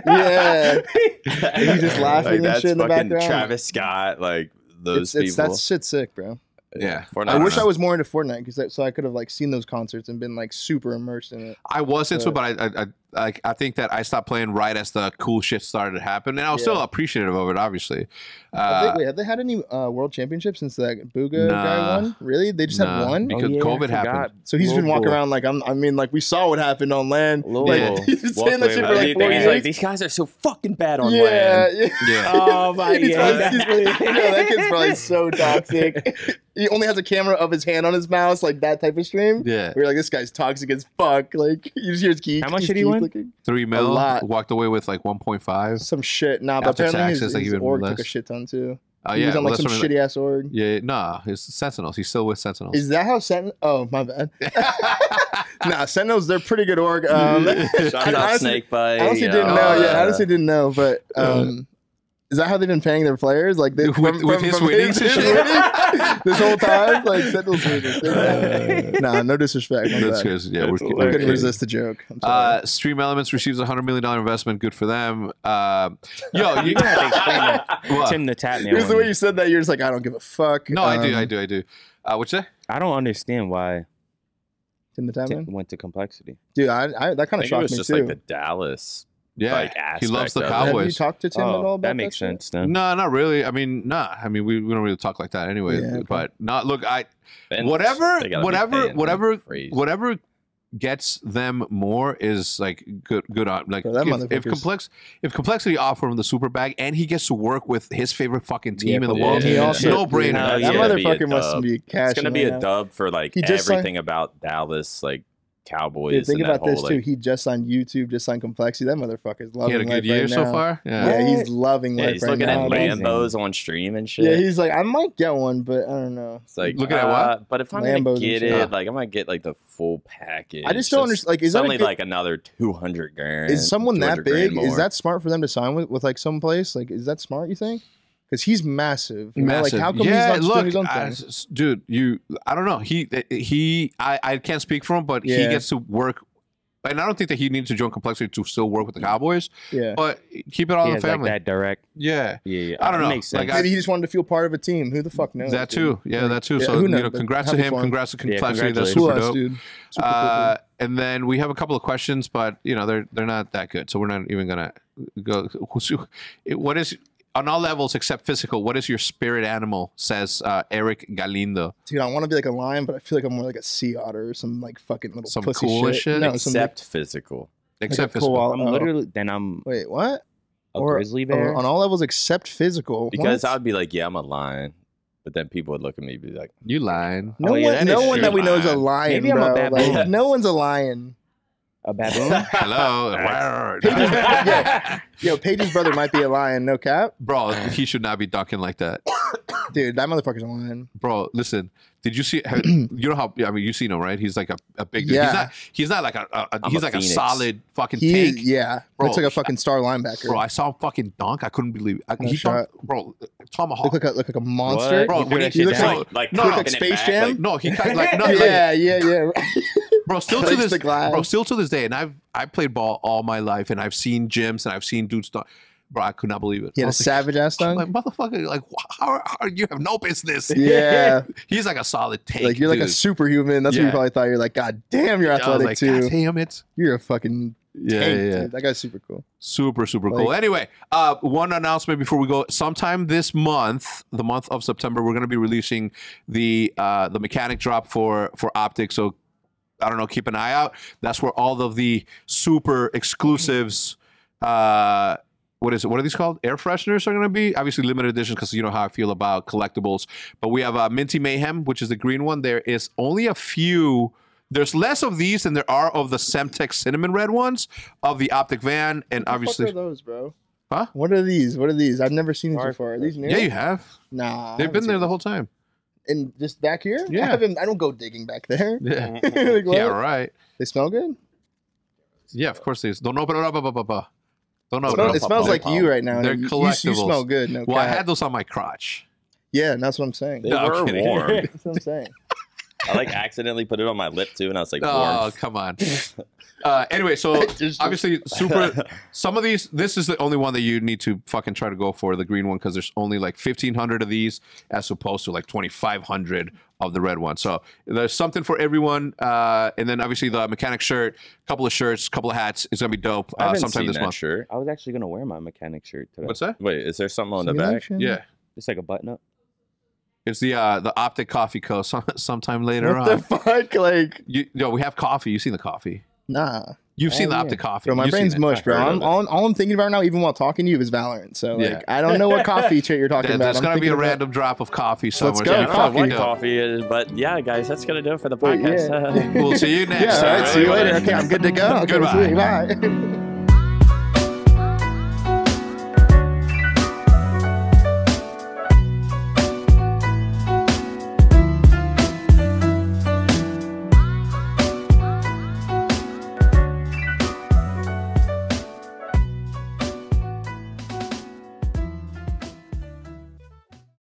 yeah, he's just laughing and that's shit in the fucking background. Travis Scott, like those people. That shit's sick, bro. Yeah. Fortnite. I wish I was more into Fortnite because so I could have like seen those concerts and been like super immersed in it. I was into it, but I think that I stopped playing right as the cool shit started to happen, and I was still appreciative of it, obviously. Have they had any world championships since that Booga guy won? Really? They just had one? because COVID happened. So he's been walking around like I mean, like we saw what happened on land. Like, he's been saying that shit for like 4 He's years. like, these guys are so fucking bad on yeah, land. yeah. Oh my He's god. probably- that kid's probably so toxic. He only has a camera of his hand on his mouse, like that type of stream. Yeah. We're like, this guy's toxic as fuck. Like you just hear his key. How much his did he key win? clicking. 3 mil. lot. Walked away with like 1.5. Some shit. Nah, but After apparently taxes, like his even org less. took a shit ton too. Oh He yeah, was on like well, some that's what I mean. shitty ass org. Yeah, nah, it's Sentinels. He's still with Sentinels. Is that how Sentinel? Oh, my bad. Nah, Sentinels, they're pretty good org. Shout out honestly, Snakebite. I honestly didn't know. Yeah, I honestly didn't know. But is that how they've been paying their players? Like they, With his winnings and his shit? winning this whole time? Like Sentinels winning. Nah, no disrespect. My That's bad. good. Yeah, I couldn't resist the joke. I'm sorry. Stream Elements receives a $100 million investment. Good for them. Yo, You're gonna have to explain that What? Timthetatman. Here's the way you said that. You're just like, I don't give a fuck. No, I do. What's that? I don't understand why Timthetatman? Tim went to complexity. Dude, that kind I of think it shocked was me just too. like the Dallas. Yeah, Like, he loves the aspect of it. Have you Cowboys. talked to Tim at all about that makes shit? sense then. No, not really. I mean, we don't really talk like that anyway. Yeah, okay. But not look, And whatever they gotta be paying them crazy. whatever gets them more is like good on like Bro, that if motherfucker's- complexity offer him the super bag and he gets to work with his favorite fucking team in the Yeah, world, he also- no brainer. Hell That yeah. motherfucker Be a must dub. be cashing. It's gonna be right a now. dub for like He just everything about Dallas, like Cowboys. Dude, think and that about this whole, too. like- He just signed YouTube, just signed Complexity. That motherfucker's He loving had a life good year right so now. far. Yeah, he's loving Yeah, life he's right looking now. at Amazing. Lambos on stream and shit. Yeah, he's like, I might get one, but I don't know. It's like, Looking at what? But if I'm Lambos gonna and get shit. it, like I might get like the full package. I just don't understand. Like, is that a suddenly good- like another 200 grand? Is someone that 200 grand big? Is more. that smart for them to sign with like some place? Like, is that smart? You think? Because he's massive. You know? Massive. Like, how come yeah, he's not doing his own look, thing? dude, I don't know. I can't speak for him, but he Yeah. gets to work. And I don't think that he needs to join Complexity to still work with the Cowboys, Yeah. but keep it all He in has the family. like that direct. Yeah. Yeah, I don't know. It makes sense. Like, Maybe he just wanted to feel part of a team. Who the fuck knows? That dude? too. Yeah, that too. Yeah, So, who you knows? know, But congrats to happy him. for him. Congrats to Complexity. That's Cool super ass, dope. dude. Super cool. And then we have a couple of questions, but you know they're not that good, so we're not even gonna go. What is on all levels except physical? What is your spirit animal? Says Eric Galindo. Dude, I want to be like a lion, but I feel like I'm more like a sea otter or some like fucking little Some pussy cool shit. shit? No, some like, except physical? Except a cool physical. I'm Oh. literally I'm wait, what? a Or- grizzly bear. on all levels except physical. Because What? I'd be like, yeah, I'm a lion, but then people would look at me and be like, You lying? No Oh, yeah, one, that no is one true. that we know is a Lion. lion. Maybe I'm a bro. baboon. Like, no one's a lion. A baboon. Hello. Yo, Paige's brother might be a lion. No cap, Bro, he should not be dunking like that. dude. That motherfucker's a lion. Bro, listen. Did you see? You know how? I mean, you seen him, right? He's like a big dude. Yeah. He's not like he's a like phoenix. a solid fucking He, tank. yeah, Bro, looks like a fucking star linebacker. Bro, I saw him fucking dunk. I couldn't believe it. No He shot. dunked, bro, Tomahawk. look like a monster. What? Bro, You when threw he, that shit looks down? like no, like cocking it Space back, Jam? like, no, he kind like no, yeah. bro. Still to Breaks this, the glass. bro. Still to this day, and I played ball all my life, and I've seen gyms and I've seen dudes dunk. Bro, I could not believe it. He I had a was like, savage ass I'm dunk. like, motherfucker, like how you have no business. Yeah, He's like a solid tank. like you're like a dude. superhuman. That's what you Yeah. probably thought. You're like, God damn, you're I was athletic like, too. God damn it. You're a fucking Yeah, tank, yeah. dude. That guy's super cool. Super cool. Like- Anyway, one announcement before we go. Sometime this month, the month of September, we're going to be releasing the mechanic drop for OpTic. So I don't know, keep an eye out. That's where all of the super exclusives. What is it? What are these called? Air fresheners are going to be obviously limited edition because you know how I feel about collectibles. But we have Minty Mayhem, which is the green one. There is only a few. There's less of these than there are of the Semtex cinnamon red ones of the OpTic van, and obviously, What are those, bro? Huh? What are these? What are these? I've never seen these before. Are these new? yeah, you have. Nah, I They've haven't been there seen the whole time. And just back here? Yeah. I don't go digging back there. Yeah. Like, what? Yeah, right. They smell good? Yeah, of course they is. Don't open it up. Don't open it up. It smells like you right now. They're You collectibles. smell good. No Well, I cap. had those on my crotch. Yeah, and that's what I'm saying. They No, I'm were kidding. warm. That's what I'm saying. I like accidentally put it on my lip too, and I was like, Oh, warm. come on. Anyway, so obviously, some of these, this is the only one that you need to fucking try to go for, the green one, because there's only like 1,500 of these as opposed to like 2,500 of the red one. So there's something for everyone. And then obviously the MaNiaC shirt, couple of shirts, couple of hats. It's going to be dope I haven't sometime seen this that month. shirt. I was actually gonna wear my MaNiac shirt today. What's that? Wait, is there something on the back? Simulation? Yeah. It's like a button up. It's the OpTic Coffee Co. Sometime later What on. the fuck? Like, We have coffee. You've seen the coffee. nah. You've seen the yeah. OpTic Coffee. Bro, my You've seen brain's it. mush, bro. I've heard of All I'm thinking about now, even while talking to you, is Valorant. So, like, Yeah. I don't know what coffee shit you're talking about. There's I'm going to be a thinking about- random drop of coffee somewhere. go. It's gonna I be don't know fucking what dope. coffee is, but yeah, guys, that's gonna do it for the But, podcast. yeah. We'll see you next Yeah, all time. right. See you later. Okay, I'm good to go. Okay, Goodbye. see you. Bye.